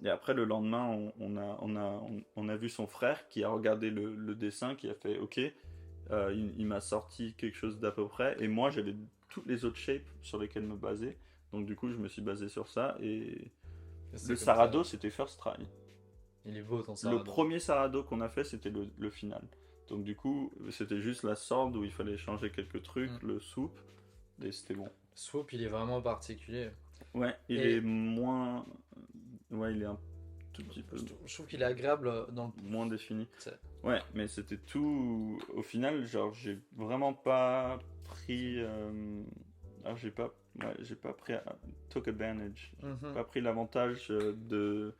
après, le lendemain, on a vu son frère qui a regardé le dessin, qui a fait OK. Il m'a sorti quelque chose d'à peu près. Et moi, j'avais toutes les autres shapes sur lesquelles me baser. Donc du coup, je me suis basé sur ça. Et Et c'est le comme ça. Sarado, c'était first try. Il est beau ton Le Sarado. premier Sarado qu'on a fait, c'était le final. Donc du coup, c'était juste la sword où il fallait changer quelques trucs, le soupe, et c'était bon. Swoop, il est vraiment particulier. Ouais, il Et est moins... Ouais, il est un tout petit peu je trouve qu'il est agréable dans le. moins défini. C'est- Ouais, mais c'était tout... Au final, genre, j'ai vraiment pas pris... Ah, j'ai pas pris... Took advantage. J'ai Mhm. pas pris l'avantage de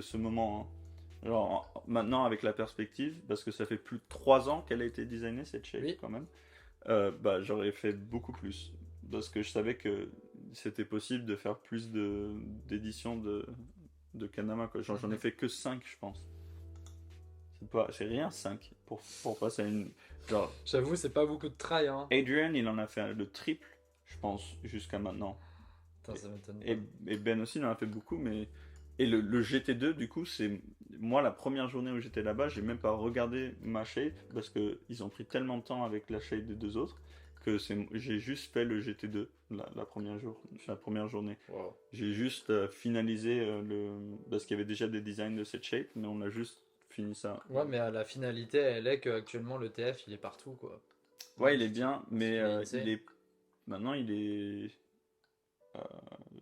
ce moment, hein. Genre, maintenant, avec la perspective, parce que ça fait plus de 3 ans qu'elle a été designée, cette shape, Oui. quand même, bah, j'aurais fait beaucoup plus. Parce que je savais que c'était possible de faire plus d'éditions de Kanama, quoi. Genre, j'en ai fait que 5 je pense. C'est rien, 5 pour passer à une... Genre, J'avoue, c'est pas beaucoup de try, hein. Adrian, il en a fait le triple, je pense, jusqu'à maintenant. Putain, ça m'étonne pas. Et Ben aussi, il en a fait beaucoup, mais... Et le GT2, du coup, c'est... Moi, la première journée où j'étais là-bas, j'ai même pas regardé ma shape, parce que ils ont pris tellement de temps avec la shape des deux autres, que j'ai juste fait le GT2 la première journée. Wow. J'ai juste finalisé parce qu'il y avait déjà des designs de cette shape, mais on a juste fini ça. Ouais, mais la finalité, elle est qu'actuellement, le TF, il est partout, quoi. Ouais, il est bien, mais Il est insane. maintenant il est euh,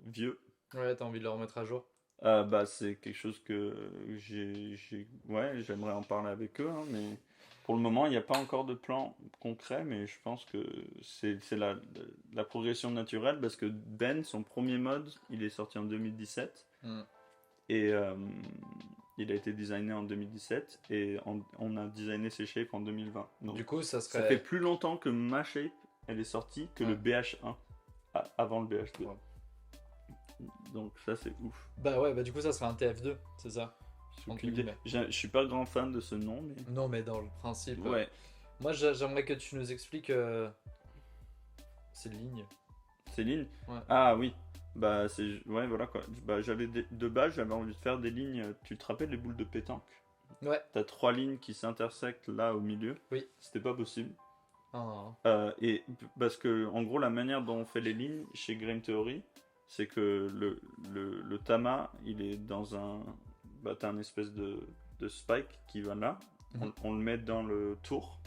vieux. Ouais, t'as envie de le remettre à jour. Bah, c'est quelque chose que ouais, j'aimerais en parler avec eux, hein, mais pour le moment, il n'y a pas encore de plan concret, mais je pense que c'est la progression naturelle parce que Ben, son premier mode, il est sorti en 2017 Hmm. et il a été designé en 2017 et on a designé ses shapes en 2020. Donc, Du coup, ça ça fait serait. plus longtemps que ma shape, elle est sortie que le Ouais. BH1 avant le BH2. Ouais. Donc ça, c'est ouf. Bah ouais, bah du coup, ça serait un TF2, c'est ça. J'ai Entre aucune idée. guillemets. Je suis pas grand fan de ce nom, mais. Non, mais dans le principe. Ouais, Moi, j'aimerais que tu nous expliques ces lignes. Céline. Ouais. Ah oui. Bah, c'est. Ouais, voilà quoi. Bah, de base, j'avais envie de faire des lignes. Tu te rappelles les boules de pétanque? Ouais. T'as 3 lignes qui s'intersectent là au milieu. Oui. C'était pas possible. Ah. Et parce que, en gros, la manière dont on fait les lignes chez Game Theory, c'est que le tama, il est dans un. Bah, t'as un espèce de spike qui va là. On le met dans le tour.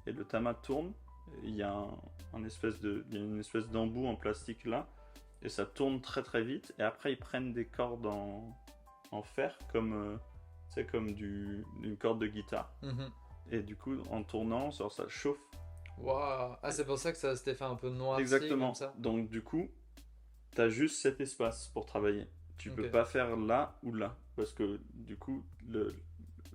Et le tama tourne. Il y a il y a une espèce d'embout en plastique là. Et ça tourne très très vite. Et après, ils prennent des cordes en fer, comme, tu sais, comme une corde de guitare. Mhm. Et du coup, en tournant, genre, ça chauffe. Waouh. Ah, c'est pour ça que ça s'était fait un peu noirci Exactement. comme ça. Donc, du coup, t'as juste cet espace pour travailler. Tu peux Ok. pas faire là ou là. Parce que, du coup, le...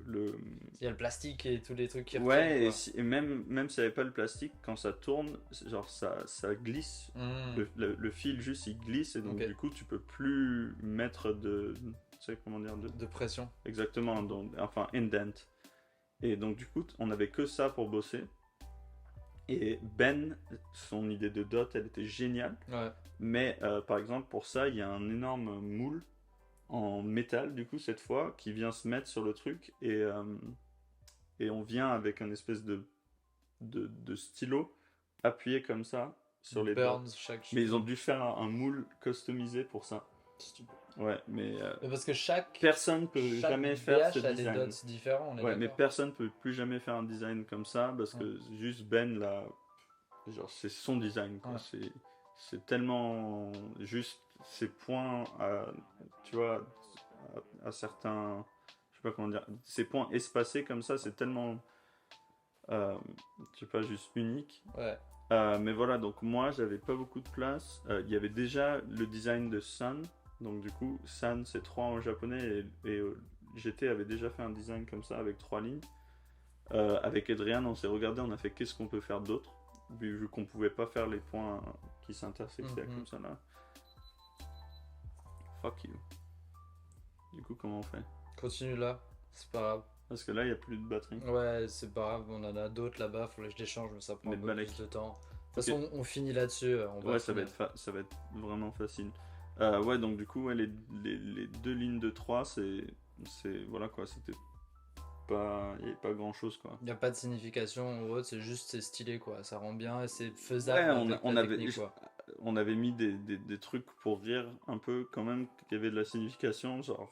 Il y a le plastique et tous les trucs qui retiennent, Ouais, quoi. et même s'il n'y avait pas le plastique, quand ça tourne, genre ça glisse. Hmm. Le fil juste il glisse et donc Ok. du coup tu peux plus mettre tu sais comment dire, De pression. exactement, donc, enfin indent. Et donc du coup on avait que ça pour bosser. Et Ben, son idée de dot, elle était géniale. Ouais. Mais par exemple pour ça il y a un énorme moule en métal du coup cette fois qui vient se mettre sur le truc et on vient avec un espèce de stylo appuyé comme ça sur les dots. Burns chaque. Mais ils ont dû faire un moule customisé pour ça. Stupide. Ouais, mais Mais parce que personne peut chaque jamais faire ce BH a des design. dots différents, on est Ouais, mais d'accord. personne peut plus jamais faire un design comme ça parce que juste Ben là, genre c'est son design quoi. Ouais. C'est tellement juste ses points tu vois à certains, je sais pas comment dire, ces points espacés comme ça, c'est tellement je sais pas, juste unique. Ouais. Mais voilà, donc moi j'avais pas beaucoup de place. Il y avait déjà le design de San, donc du coup San c'est 3 en japonais et GT avait déjà fait un design comme ça avec 3 lignes. Avec Adrian on s'est regardé, on a fait qu'est-ce qu'on peut faire d'autre, vu qu'on pouvait pas faire les points qui s'intersectaient comme ça là. Fuck you. Du coup comment on fait? Continue là, c'est pas grave. Parce que là il y a plus de batterie. Ouais, c'est pas grave, on en a d'autres là-bas, faudrait que je les change, mais ça prend Mais un peu balèque. plus de temps. De toute façon, on finit là-dessus. Ouais, ça va être vraiment facile. Ouais, donc du coup, ouais, les 2 lignes de 3, voilà quoi, c'était il y avait pas grand chose quoi. Il n'y a pas de signification ou autre, c'est stylé quoi, ça rend bien et c'est Ouais, faisable avec on la avait, technique quoi. on avait mis des trucs pour rire un peu quand même, qu'il y avait de la signification, genre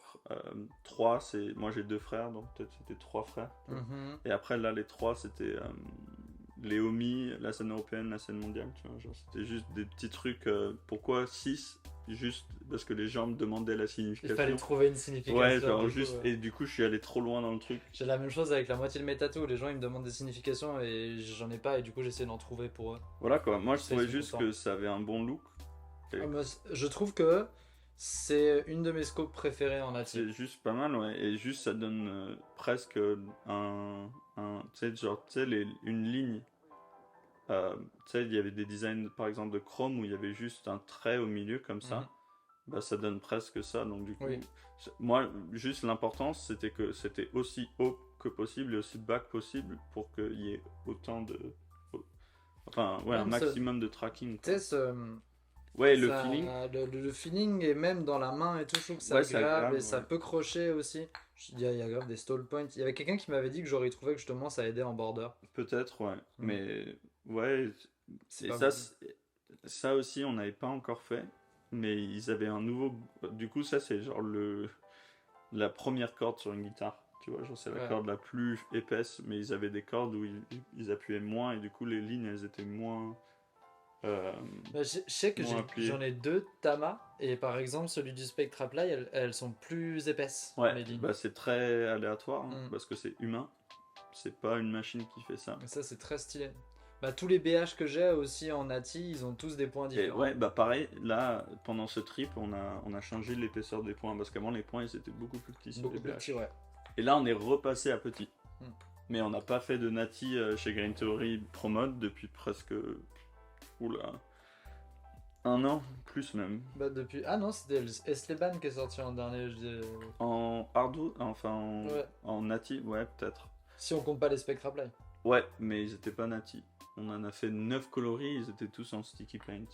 3, c'est... Moi j'ai 2 frères, donc peut-être c'était 3 frères. Mhm. Et après là, les 3, c'était les Omi, la scène européenne, la scène mondiale, tu vois, genre c'était juste des petits trucs, pourquoi 6? Juste parce que les gens me demandaient la Il signification. fallait trouver une signification. Ouais, genre du coup, juste, ouais. et du coup je suis allé trop loin dans le truc. J'ai la même chose avec la moitié de mes tatous, les gens ils me demandent des significations et j'en ai pas et du coup j'essaie d'en trouver pour eux. Voilà quoi, moi je Ça, ils trouvais sont juste contents. que ça avait un bon look. Et Ah, moi, je trouve que c'est une de mes scopes préférées en natif. c'est juste pas mal, ouais. Et juste, ça donne presque tu sais, genre, tu sais, une ligne. Tu sais, il y avait des designs, par exemple, de Chrome où il y avait juste un trait au milieu, comme Mhm. ça. Bah, ça donne presque ça. Donc, du coup, Oui. moi, juste l'importance, c'était que c'était aussi haut que possible et aussi bas que possible pour qu'il y ait autant de. Enfin, ouais, un Même ce, maximum de tracking, tu quoi. sais, Ouais, le feeling, le feeling et même dans la main et tout, je trouve que c'est ouais, c'est agréable et agréable, ça ouais. peut crocher aussi. Il y a grave des stall points. Il y avait quelqu'un qui m'avait dit que j'aurais trouvé que justement ça aidait en border. Peut-être, ouais. Mhm. Mais, ouais. C'est Et pas ça, bon. ça aussi, on n'avait pas encore fait. Mais ils avaient un nouveau. Du coup, ça, c'est genre la première corde sur une guitare. Tu vois, genre, c'est la Ouais. corde la plus épaisse. Mais ils avaient des cordes où ils appuyaient moins. Et du coup, les lignes, elles étaient moins. euh, Bah, je sais que moins appuyées. j'en ai deux Tama et par exemple celui du Spectra Play elles sont plus épaisses Ouais, les lignes. bah c'est très aléatoire. Hein, Mm. parce que c'est humain. C'est pas une machine qui fait ça. Et ça c'est très stylé. Bah, tous les BH que j'ai aussi en Nati ils ont tous des points Et différents. ouais, bah pareil, là, pendant ce trip, on a changé l'épaisseur des points. Parce qu'avant, les points, ils étaient beaucoup plus petits sur Beaucoup les plus BH. petits, ouais. Et là, on est repassé à petit. Mm. Mais on n'a pas fait de Nati chez Green Theory Pro Mode depuis presque. Oula. Un an, plus même. Bah, depuis. Ah non, c'était Esteban qui est sorti en dernier. En hardwood, enfin Ouais. en Nati, ouais, peut-être. Si on compte pas les Spectra Play. Ouais, mais ils étaient pas Nati. On en a fait 9 coloris, ils étaient tous en sticky paint.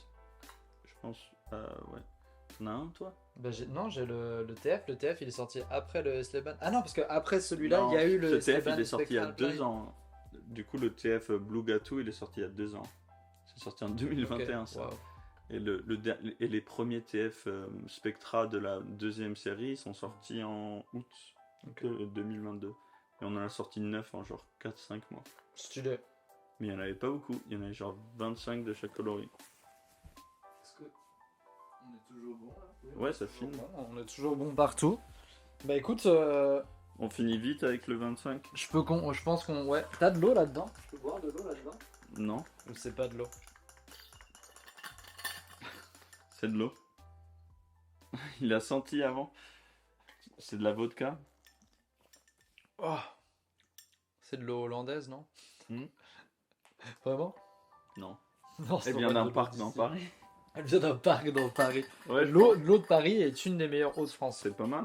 Je pense, ouais. T'en as un, toi? Bah, non, j'ai le TF. Le TF il est sorti après le Esteban. Ah non, parce que après celui-là il Non, y a eu ce le TF, Esteban il est sorti il y a Spectral Play. 2 ans. Du coup, le TF Blue Gato, il est sorti il y a 2 ans. C'est sorti en 2021, Ok, ça. waouh. Et, et les premiers TF Spectra de la deuxième série ils sont sortis en août Ok. 2022. Et on en a sorti 9 en genre 4-5 mois. Stylé. Mais il n'y en avait pas beaucoup. Il y en avait genre 25 de chaque coloris. Est-ce que on est toujours bon là? Oui, Ouais, on est ça toujours filme. bon, on est toujours bon partout. Bah écoute, On finit vite avec le 25? je pense qu'on. Ouais. T'as de l'eau là-dedans? Je peux boire de l'eau là-dedans? Non, Ou c'est pas de l'eau? c'est de l'eau. Il a senti avant. C'est de la vodka. Oh. C'est de l'eau hollandaise, non? Hmm. Vraiment? Non. Non, ça Elle doit vient pas être d'un de l'eau parc dans d'ici. Paris. Elle vient d'un parc dans Paris. Ouais, L'eau de Paris est une des meilleures eaux de France. c'est pas mal.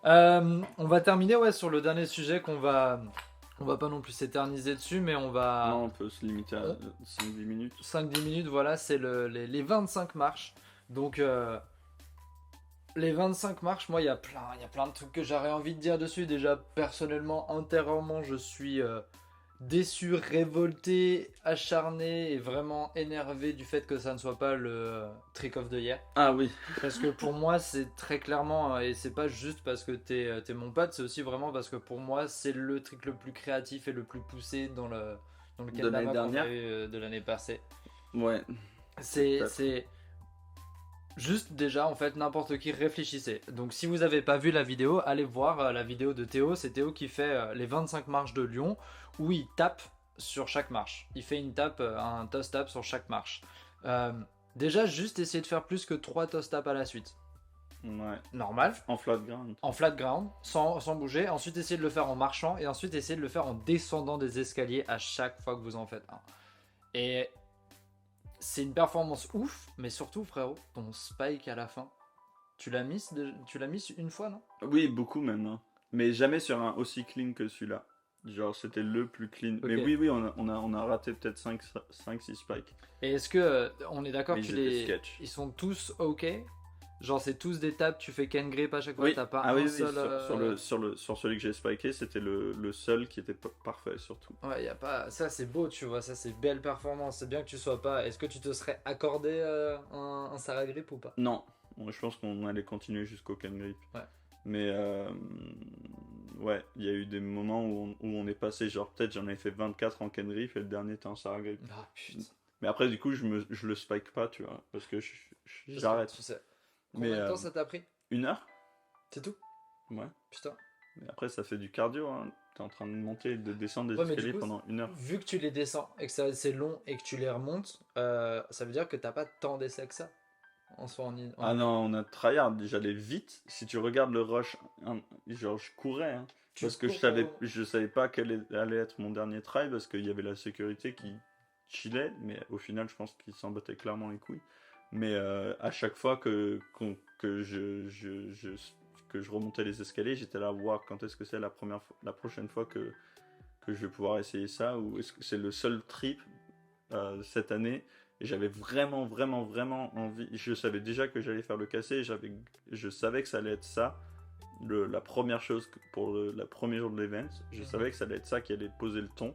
Hein. On va terminer ouais, sur le dernier sujet on va pas non plus s'éterniser dessus, mais on va. Non, on peut se limiter à 5-10 minutes. 5-10 minutes, voilà, c'est les 25 marches. Donc, les 25 marches, moi, il y a plein de trucs que j'aurais envie de dire dessus. Déjà, personnellement, intérieurement, je suis déçu, révolté, acharné et vraiment énervé du fait que ça ne soit pas le Trick of the Year. Ah oui. Parce que pour moi, c'est très clairement, et c'est pas juste parce que t'es mon pote, c'est aussi vraiment parce que pour moi, c'est le trick le plus créatif et le plus poussé dans le De l'année kendama qu'on dernière. a eu de l'année passée. Ouais. C'est Peut-être. juste déjà, en fait, n'importe qui réfléchissait. Donc si vous n'avez pas vu la vidéo, allez voir la vidéo de Théo. C'est Théo qui fait les 25 marches de Lyon, où il tape sur chaque marche. Il fait un toss tap sur chaque marche. Déjà, juste essayer de faire plus que 3 toss tap à la suite. Ouais. Normal, En flat ground. en flat ground, sans bouger. Ensuite, essayez de le faire en marchant. Et ensuite, essayez de le faire en descendant des escaliers à chaque fois que vous en faites un. Et c'est une performance ouf, mais surtout, frérot, ton spike à la fin, tu l'as mis une fois, non? Oui, beaucoup même. Hein. Mais jamais sur un aussi clean que celui-là. Genre, c'était le plus clean. Ok. Mais oui, on a raté peut-être 5-6 spikes. Et est-ce que on est d'accord Mais que ils étaient sketch. ils sont tous ok? Genre, c'est tous des tables, tu fais Ken grip à chaque fois, Oui, t'as pas ah oui, un oui, seul. sur celui que j'ai spiké, c'était le seul qui était parfait surtout. Ouais, y a pas. Ça, c'est beau, tu vois, ça, c'est belle performance. C'est bien que tu sois pas. Est-ce que tu te serais accordé un Sarah grip ou pas? Non, moi, je pense qu'on allait continuer jusqu'au Ken grip. Ouais. Mais ouais, il y a eu des moments où on est passé, genre peut-être j'en ai fait 24 en Ken grip et le dernier était en Sarah grip. Ah putain. Mais après, du coup, je le spike pas, tu vois, parce que Parce que j'arrête. tu sais. Mais Combien de temps ça t'a pris? 1 heure? C'est tout? Ouais. Putain. Mais après, ça fait du cardio, hein. T'es en train de monter et de descendre des Ouais, mais du escaliers coup, pendant 1 heure. vu que tu les descends et que c'est long et que tu les remontes, ça veut dire que t'as pas tant d'essais que ça. En soi, Ah non, on a tryhard, j'allais vite. Si tu regardes le rush, genre je courais, hein. Tu Parce que cours pour- je savais pas quel allait être mon dernier try parce qu'il y avait la sécurité qui chillait, mais au final, je pense qu'il s'en battait clairement les couilles. Mais à chaque fois que que je remontais les escaliers, j'étais là, voir quand est-ce que c'est la prochaine fois que je vais pouvoir essayer ça, ou est-ce que c'est le seul trip cette année. Et j'avais vraiment, vraiment, vraiment envie. Je savais déjà que j'allais faire le cassé. Je savais que ça allait être ça. La première chose pour le premier jour de l'event. Je savais que ça allait être ça qui allait poser le ton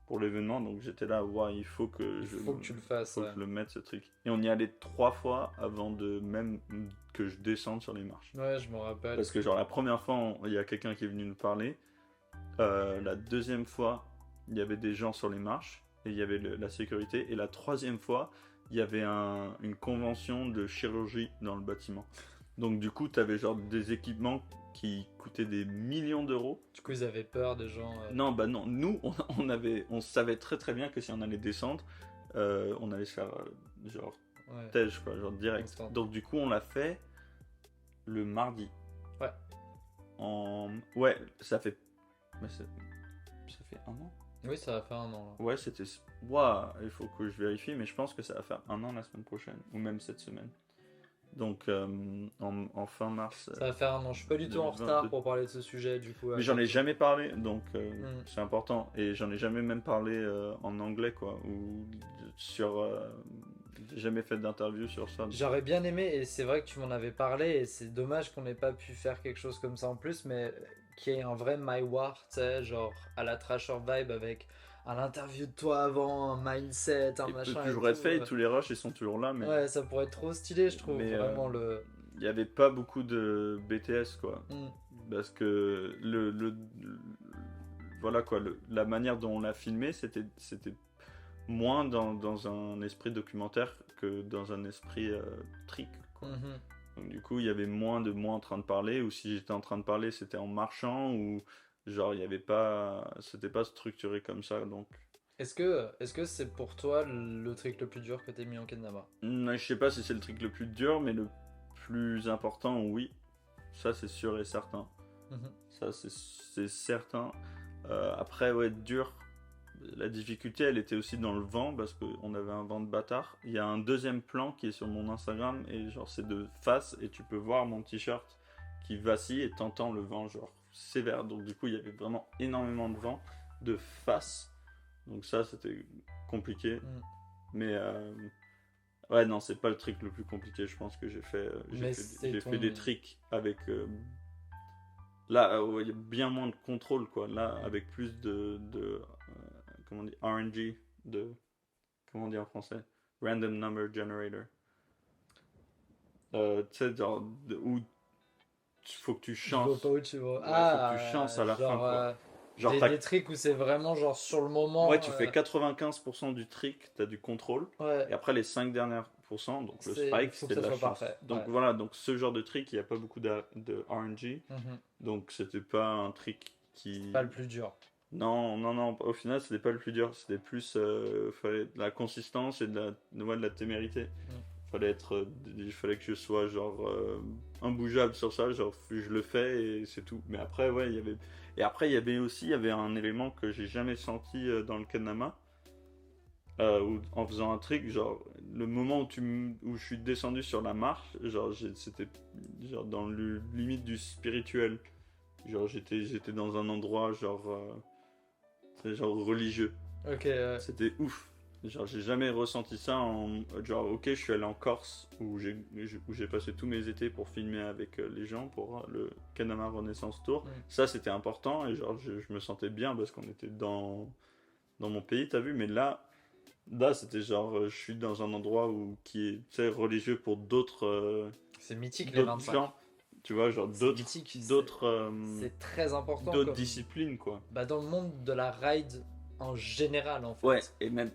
pour l'événement. Donc j'étais là, wow, il faut que faut que tu le fasses. faut que je le mette ce truc. Et on y allait 3 fois avant de même que je descende sur les marches. Ouais, je me rappelle. Parce que genre la première fois, il y a quelqu'un qui est venu nous parler. La deuxième fois, il y avait des gens sur les marches. Et il y avait la sécurité. Et la troisième fois, il y avait une convention de chirurgie dans le bâtiment. Donc du coup, tu avais genre des équipements qui coûtaient des millions d'euros. Du coup, ils avaient peur des gens. Non, bah non. Nous, on savait très très bien que si on allait descendre, on allait se faire genre Ouais. tège, quoi, genre direct. Instant. Donc du coup, on l'a fait le mardi. Ouais. Ouais, ça fait... ça fait 1 an. Oui, ça va faire un an. Là. Ouais, c'était... Waouh, il faut que je vérifie, mais je pense que ça va faire 1 an la semaine prochaine, ou même cette semaine. Donc, en fin mars... Ça va faire un an. Je suis pas du tout en 2022. retard pour parler de ce sujet, du coup. Mais j'en ai jamais parlé, donc Mm. c'est important. Et j'en ai jamais même parlé en anglais, quoi. Ou sur... j'ai jamais fait d'interview sur ça. J'aurais bien aimé, et c'est vrai que tu m'en avais parlé, et c'est dommage qu'on n'ait pas pu faire quelque chose comme ça en plus, mais qu'il y ait un vrai My War, tu sais, genre à la Trasher Vibe avec un interview de toi avant, un mindset, un Il peut machin. toujours être fait, et tous les rushs, ils sont toujours là, mais... Ouais, ça pourrait être trop stylé, je trouve. Mais, Vraiment le. Il n'y avait pas beaucoup de BTS, quoi. Mm. Parce que voilà, quoi, la manière dont on l'a filmé, c'était moins dans un esprit documentaire que dans un esprit trick, quoi. Mhm. Donc, du coup, il y avait moins de moi en train de parler, ou si j'étais en train de parler, c'était en marchant, ou genre, il y avait pas... C'était pas structuré comme ça, donc... Est-ce que c'est pour toi le trick le plus dur que t'aies mis en Kendama? Je sais pas si c'est le truc le plus dur, mais le plus important, oui. Ça, c'est sûr et certain. Mhm. Ça, c'est certain. Après, ouais, dur. La difficulté, elle était aussi dans le vent, parce qu'on avait un vent de bâtard. Il y a un deuxième plan qui est sur mon Instagram, et genre, c'est de face, et tu peux voir mon t-shirt qui vacille, et t'entends le vent, genre, sévère. Donc, du coup, il y avait vraiment énormément de vent de face. Donc, ça, c'était compliqué. Mm. Mais, ouais, non, c'est pas le trick le plus compliqué, je pense que j'ai fait. Mais J'ai fait des tricks avec. Là, il y a bien moins de contrôle, quoi. Là, avec plus comment on dit, RNG, comment on dit en français? Random Number Generator. Tu sais, genre, où il faut que tu Je vois chances. pas où tu vois. Ouais, faut que tu chances à la fin, genre, quoi. Genre, des tricks où c'est vraiment genre sur le moment. ouais, tu fais 95% du trick, t'as du contrôle. Ouais. Et après, les 5 dernières pourcents, donc le spike, Faut c'était que de ça la soit chance. parfait. Donc Ouais. voilà, donc ce genre de trick, il n'y a pas beaucoup de RNG. Mhm. Donc c'était pas un trick qui... Pas le plus dur. Non, non, non, au final, c'était pas le plus dur. C'était plus fallait de la consistance et de la témérité. Il fallait que je sois genre imbougeable sur ça, genre je le fais et c'est tout. Mais après, ouais, il y avait... Et après, il y avait un élément que j'ai jamais senti dans le Kendama. En faisant un trick, genre le moment où je suis descendu sur la marche, genre c'était genre dans le limite du spirituel. Genre j'étais dans un endroit genre religieux. Ok. C'était ouf. Genre, j'ai jamais ressenti ça genre, ok, je suis allé en Corse où j'ai passé tous mes étés pour filmer avec les gens pour le Kanama Renaissance Tour. Mm. Ça, c'était important et genre, je me sentais bien parce qu'on était dans mon pays, t'as vu, mais là, c'était genre, je suis dans un endroit qui est, tu sais, religieux pour C'est mythique les d'autres 25. gens, tu vois, genre C'est mythique. C'est très important. d'autres Comme... disciplines, quoi. Bah, dans le monde de la ride en général, en fait. Ouais, et même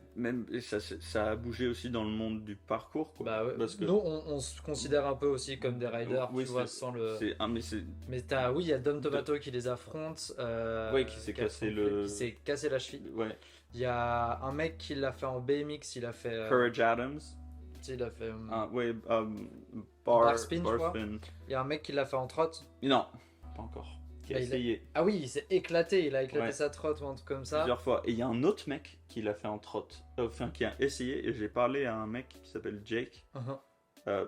et ça a bougé aussi dans le monde du parcours, quoi. Bah, ouais. Parce que, Nous, on se considère un peu aussi comme des riders, oui, tu vois, sans le. mais c'est, Mais oui, il y a Dom Tomato qui les affronte. ouais, qui s'est cassé Qui s'est cassé la cheville. ouais, Il y a un mec qui l'a fait en BMX, il a fait. Courage Adams, Tu sais, il a fait. ouais, Barspin, je crois. Barspin. Il y a un mec qui l'a fait en trotte. Non, pas encore. Qui a Ah, essayé Ah oui, il s'est éclaté, il a éclaté Ouais. sa trotte ou un truc comme ça. plusieurs fois. Et il y a un autre mec qui l'a fait en trotte, enfin qui a essayé. Et j'ai parlé à un mec qui s'appelle Jake,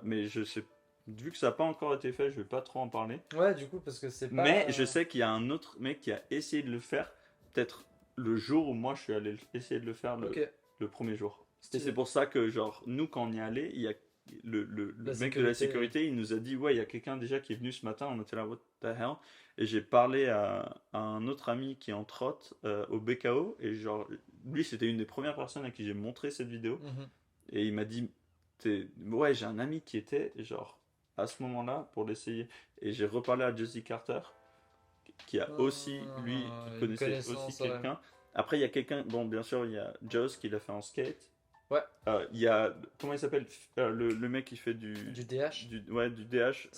mais je sais, vu que ça n'a pas encore été fait, je vais pas trop en parler. Ouais, du coup, parce que c'est pas. Mais je sais qu'il y a un autre mec qui a essayé de le faire, peut-être le jour où moi je suis allé essayer de le faire, Ok. le premier jour. Et Stylé. c'est pour ça que, genre, nous, quand on y allait, il y a le La mec de la sécurité, sécurité, il nous a dit, ouais, il y a quelqu'un déjà qui est venu ce matin, on était là, what the hell? Et j'ai parlé à un autre ami qui est en trotte au BKO, et genre, lui, c'était une des premières personnes à qui j'ai montré cette vidéo, Mhm. et il m'a dit, ouais, j'ai un ami qui était, genre, à ce moment-là, pour l'essayer. Et j'ai reparlé à Jesse Carter, qui a aussi, lui, qui Une connaissait connaissance, aussi quelqu'un. Après, il y a quelqu'un, bon, bien sûr, il y a Joss qui l'a fait en skate. Ouais. Il y a, comment il s'appelle, le mec qui fait Du DH. ouais, du DH.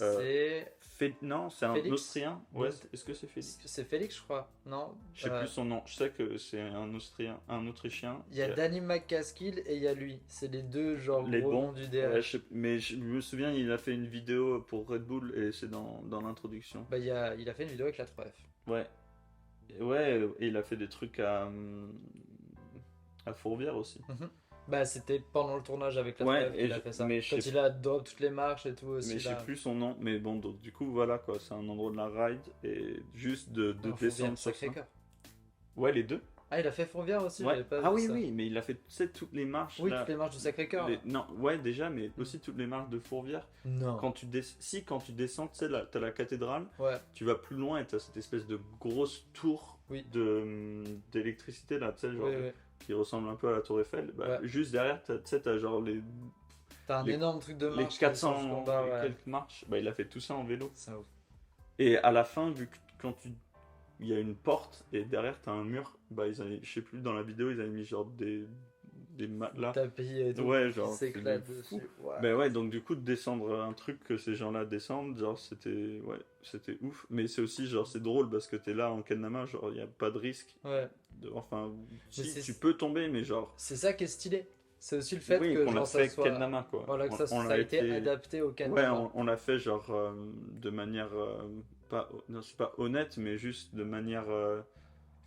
Non, c'est un Félix Austrien. Ouais, Bond. est-ce que c'est Félix? C'est Félix, je crois. Non. Je sais plus son nom. Je sais que c'est un Austrien, un Autrichien. Il y a Danny McCaskill et il y a lui. C'est les deux, genre, Les gros bons. noms du DH. Ouais, mais je me souviens, il a fait une vidéo pour Red Bull et c'est dans l'introduction. Bah, il a fait une vidéo avec la 3F. Ouais. Ouais, et il a fait des trucs à Fourvière aussi. Bah, c'était pendant le tournage avec la Ouais, 3F qu'il a fait ça. mais je Quand sais il a drop toutes les marches et tout aussi. Mais je sais là. plus son nom, mais bon, donc, du coup, voilà quoi, c'est un endroit de la ride et juste de Non, descendre sur ça. Sacré-Cœur. Ouais, les deux. Ah, il a fait Fourvière aussi, Ouais. j'avais pas Ah vu oui, ça. oui, mais il a fait, tu sais, toutes les marches. Oui, là, toutes les marches du Sacré-Cœur. là. non, ouais, déjà, mais aussi toutes les marches de Fourvière. Non. Quand tu quand tu descends, tu sais, t'as la cathédrale, Ouais. tu vas plus loin et t'as cette espèce de grosse tour Oui. d'électricité là, tu sais, genre, Oui, oui. qui ressemble un peu à la Tour Eiffel. Bah, Ouais. juste derrière, tu sais, t'as genre T'as un les- énorme truc de les marche. 400 qui descend jusqu'en bas, et ouais. quelques marches. Bah, il a fait tout ça en vélo. C'est ouf. Et à la fin, vu que il y a une porte et derrière t'as un mur, bah je sais plus, dans la vidéo ils avaient mis genre des matelas. Tapis et tout. Ouais, qui genre, s'éclate c'est fou. dessus. Ouais. Mais ouais, donc du coup de descendre un truc que ces gens-là descendent, genre c'était ouf. Mais c'est aussi genre c'est drôle parce que t'es là en Kanama, genre il y a pas de risque. Ouais. Enfin, Mais si, tu peux tomber, mais genre C'est ça qui est stylé. C'est aussi le fait oui, que qu'on a genre, ça fait soit. Kanama quoi. Voilà, que ça l'a a été adapté au Ouais, Canada. on l'a fait genre de manière pas, non, c'est pas honnête, mais juste de manière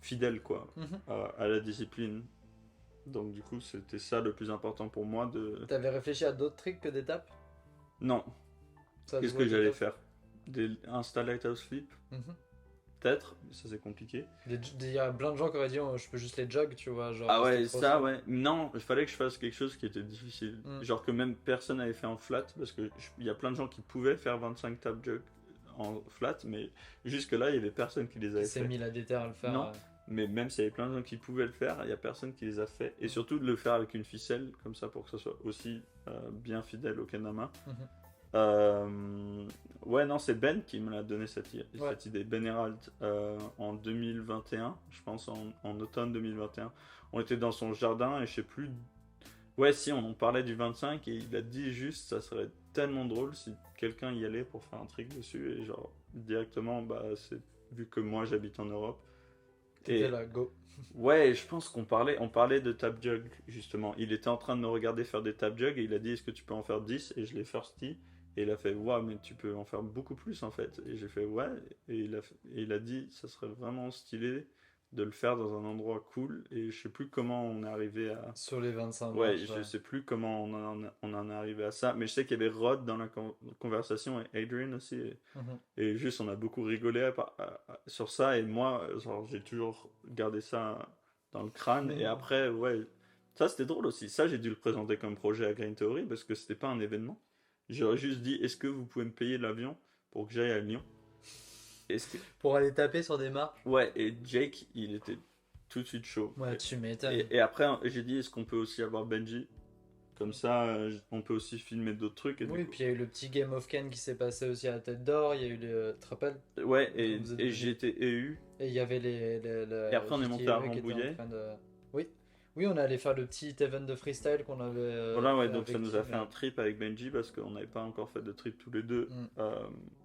fidèle quoi, Mhm. à la discipline. Donc du coup, c'était ça le plus important pour moi de. T'avais réfléchi à d'autres tricks que d'étapes? Non, Ça, qu'est-ce tu vois, que j'allais d'étapes. faire? Un Star Lighthouse flip? Mhm. Peut-être, mais ça c'est compliqué. Il y a plein de gens qui auraient dit oh, je peux juste les jog, tu vois. Genre, Ah c'était ouais, trop ça simple. ouais. Non, il fallait que je fasse quelque chose qui était difficile. Mm. Genre que même personne n'avait fait en flat, parce que il y a plein de gens qui pouvaient faire 25 tap jug en flat, mais jusque-là, il y avait personne qui les avait Il s'est fait. mis la déterre à le faire. Non. Mais même s'il y avait plein de gens qui pouvaient le faire, il y a personne qui les a fait. Et surtout de le faire avec une ficelle, comme ça, pour que ça soit aussi bien fidèle au Kanama. Mhm. Ouais, non, c'est Ben qui me l'a donné cette Ouais. idée. Ben Herald, en 2021, je pense en automne 2021. On était dans son jardin et je sais plus. Ouais, si, on en parlait du 25 et il a dit juste, ça serait tellement drôle si quelqu'un y allait pour faire un trick dessus. Et genre, directement, bah, c'est vu que moi j'habite en Europe. T'étais là, go. Ouais, je pense on parlait de tap jug justement. Il était en train de me regarder faire des tap jug et il a dit est-ce que tu peux en faire 10 et je l'ai firsty et il a fait ouais mais tu peux en faire beaucoup plus en fait et j'ai fait ouais et il a dit ça serait vraiment stylé de le faire dans un endroit cool et je sais plus comment on est arrivé à Sur les 25 ouais marches, je sais plus comment on en est arrivé à ça mais je sais qu'il y avait Rod dans la conversation et Adrian aussi Mhm. et juste, on a beaucoup rigolé sur ça. Et moi, genre, j'ai toujours gardé ça dans le crâne. Mhm. Et après, ouais, Ça, c'était drôle aussi. Ça, j'ai dû le présenter comme projet à Green Theory parce que c'était pas un événement. J'aurais juste dit, est-ce que vous pouvez me payer l'avion pour que j'aille à Lyon? Est-ce que... Pour aller taper sur des marches. Ouais, et Jake, il était tout de suite chaud. Ouais, tu m'étonnes. Et après, j'ai dit, est-ce qu'on peut aussi avoir Benji? Comme ça, on peut aussi filmer d'autres trucs. Et Oui, puis il y a eu le petit Game of Ken qui s'est passé aussi à la Tête d'Or. Il y a eu les. Tu te rappelles? Ouais, Quand vous êtes et venus. j'ai été élu. Et il y avait Et après, on est monté à JK qui était en Rambouillet. train de. Oui. Oui, on est allé faire le petit event de freestyle qu'on avait Voilà, ouais, fait donc ça avec nous a Tim, fait un trip avec Benji parce qu'on n'avait pas encore fait de trip tous les deux Mm.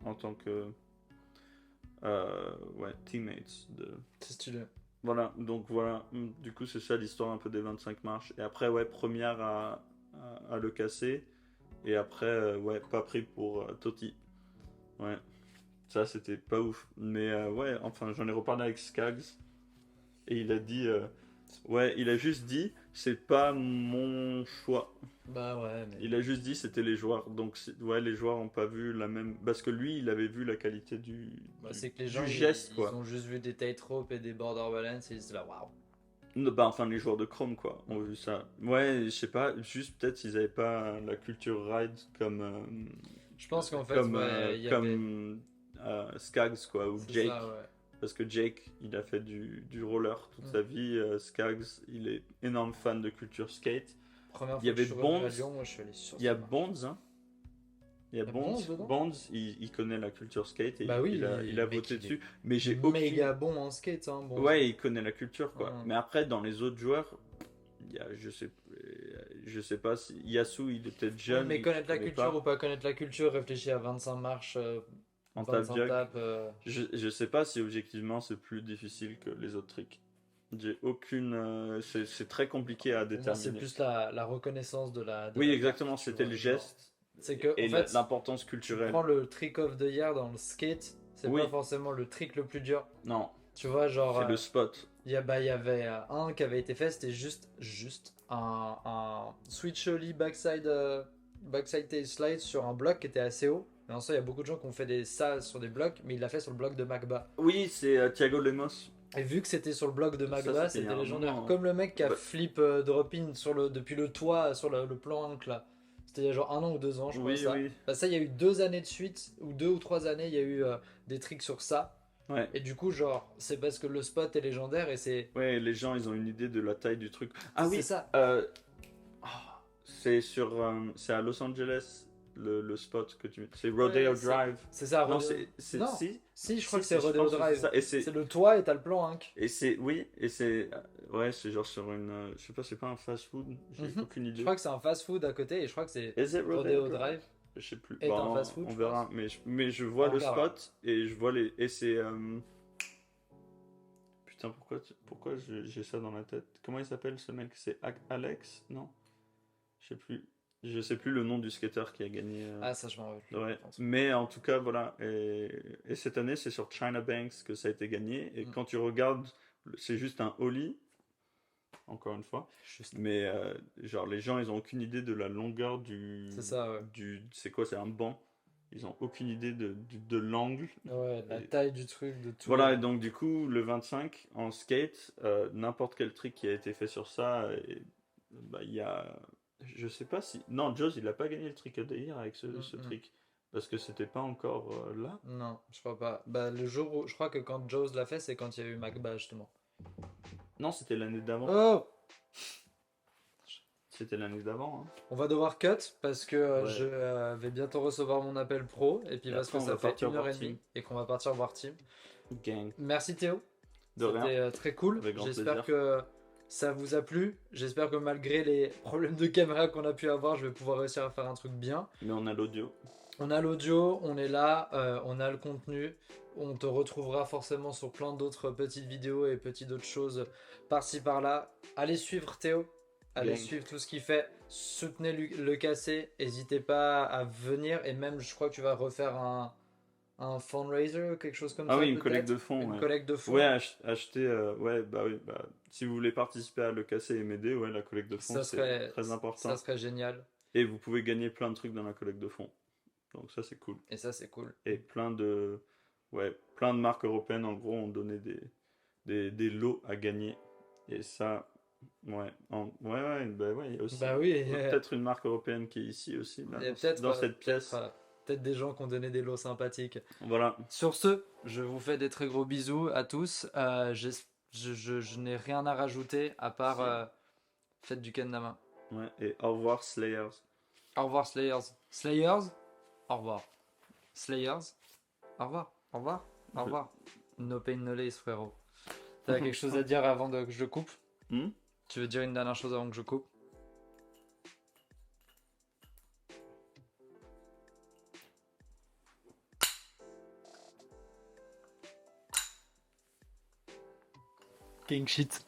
en tant que ouais, teammates. C'est stylé. Voilà, donc voilà, du coup c'est ça l'histoire un peu des 25 marches. Et après, ouais, première à le casser. Et après, ouais, pas pris pour Totti. Ouais, ça c'était pas ouf. Mais ouais, enfin j'en ai reparlé avec Skaggs. Et il a dit, ouais, il a juste dit, c'est pas mon choix. Bah ouais, mais. Il a juste dit c'était les joueurs. Donc ouais, les joueurs ont pas vu la même. Parce que lui, il avait vu la qualité Bah, du, c'est que les du gens geste, ils quoi. ont juste vu des tightrope et des border balance et ils se là waouh. Bah, enfin, les joueurs de Chrome, quoi, ont vu ça. Ouais, je sais pas, juste peut-être ils avaient pas la culture ride comme. Je pense qu'en fait, comme ouais, il y avait. comme Skaggs, quoi, ou C'est Jake. ça, ouais. Parce que Jake, il a fait du roller toute Mm. sa vie. Skaggs, il est énorme fan de culture skate. Première Il y fois que je avait suis revenu à Bonds. Lyon, moi je suis allé sur Il y a cette marche. Bonds, hein. Il y a Y a Bonds. Bonds dedans? Bonds, il connaît la culture skate et Bah oui, il a mec, voté il est dessus. Mais j'ai aucune. méga bon en skate, hein, bon. Ouais, il connaît la culture, quoi. Mm. Mais après, dans les autres joueurs, il y a, je sais pas si Yasu, il est peut-être Oui, jeune, mais il connaître la connaît culture pas ou pas connaître la culture, réfléchis à 25 marches, en tap 25 jack. tapes. Je sais pas si objectivement c'est plus difficile que les autres tricks. J'ai aucune. C'est très compliqué à Pour moi, c'est déterminer. plus la reconnaissance de Oui, la exactement, marque, tu c'était vois, le genre. geste C'est que, et en fait, l'importance tu culturelle. prends le trick of the year dans le skate, c'est Oui, pas forcément le trick le plus dur. non, Tu vois, genre, c'est le spot. il y avait un qui avait été fait, c'était juste un switch ollie backside tail slide sur un bloc qui était assez haut. Et en soi, il y a beaucoup de gens qui ont fait ça sur des blocs, mais il l'a fait sur le bloc de Magba. Oui, c'est Thiago Lemos. Et vu que c'était sur le bloc de Ça, Magba, c'était il y a c'était un légendaire. moment, hein. Comme le mec qui a Bah, flip drop-in depuis le toit, sur le plan Inc là. C'était il y a genre 1 an ou 2 ans, je crois, oui, ça. oui. Bah, ça, il y a eu 2 années de suite, ou 2 ou 3 années, il y a eu des tricks sur ça. Ouais. Et du coup, genre, c'est parce que le spot est légendaire et c'est. Ouais, les gens, ils ont une idée de la taille du truc. Ah C'est oui, ça. oh, c'est à Los Angeles, le spot que tu. C'est Rodeo Ouais, Drive. C'est ça, Non, Rodeo. Non. si, Je crois que si, c'est je Rodeo pense que Drive. c'est ça. C'est le toit et t'as le plan Inc. Et c'est, oui, et c'est, ouais, c'est genre sur une, je sais pas, c'est pas un fast-food, j'ai Mhm. aucune Je idée. crois que c'est un fast-food à côté et je crois que c'est Is it Rodeo Drive. Je sais plus. Est Bon, un fast-food, on je verra, pense. mais je vois On le regardera. spot et je vois et c'est, putain, pourquoi j'ai ça dans la tête? Comment il s'appelle ce mec? C'est Alex? Non? Je sais plus. Je sais plus le nom du skater qui a gagné. Ah, ça, je m'en rappelle plus, Ouais, je pense. mais en tout cas, voilà. Et cette année, c'est sur China Banks que ça a été gagné. Et Mm. quand tu regardes, c'est juste un ollie, encore une fois. Juste. Mais genre, les gens, ils ont aucune idée de la longueur C'est ça, ouais. c'est quoi? C'est un banc. Ils ont aucune idée de l'angle. Ouais, la Et taille du truc, de tout. voilà, et donc du coup, le 25 en skate, n'importe quel trick qui a été fait sur ça, bah, il y a. Je sais pas si. Non, Joe, il a pas gagné le trick of the year avec ce Mm. trick. Parce que c'était pas encore là. Non, je crois pas. Bah, le jour où. Je crois que quand Jaws l'a fait, c'est quand il y a eu Magba, justement. Non, c'était l'année d'avant. Oh! C'était l'année d'avant, hein. On va devoir cut parce que Ouais. je vais bientôt recevoir mon appel pro. Et puis Et parce après, que on ça va fait partir 1 heure voir et demie Tim. et qu'on va partir voir Tim. Gang. Merci Théo. De C'était rien. très cool. Avec grand J'espère plaisir. que ça vous a plu. J'espère que malgré les problèmes de caméra qu'on a pu avoir, je vais pouvoir réussir à faire un truc bien. Mais on a l'audio. On a l'audio, on est là, on a le contenu. On te retrouvera forcément sur plein d'autres petites vidéos et petites autres choses par-ci par-là. Allez suivre Théo. Allez Gang. suivre tout ce qu'il fait. Soutenez le cassé. N'hésitez pas à venir. Et même, je crois que tu vas refaire un fundraiser ou quelque chose comme Ah ça. oui, une peut-être. collecte de fonds. Une Ouais. collecte de fonds. Ouais, acheter. Ouais, bah oui. Bah, si vous voulez participer à le casser et m'aider, ouais, la collecte de fonds, Ça c'est serait, très important. ça serait génial. Et vous pouvez gagner plein de trucs dans la collecte de fonds. Donc ça, c'est cool. Et ça, c'est cool. Et plein de marques européennes, en gros, ont donné des lots à gagner. Et ça, Ouais, il y a aussi Bah oui, peut-être une marque européenne qui est ici aussi, là, il y a dans cette pièce. peut-être des gens qui ont donné des lots sympathiques. Voilà. Sur ce, je vous fais des très gros bisous à tous. Je n'ai rien à rajouter à part Si. faites du kendama. Ouais, et au revoir Slayers. Au revoir Slayers. Slayers, au revoir. Slayers, au revoir. Au revoir. Au revoir. No pain no lace, frérot. T'as quelque chose à dire avant que je coupe? Hmm. Tu veux dire une dernière chose avant que je coupe? King shit.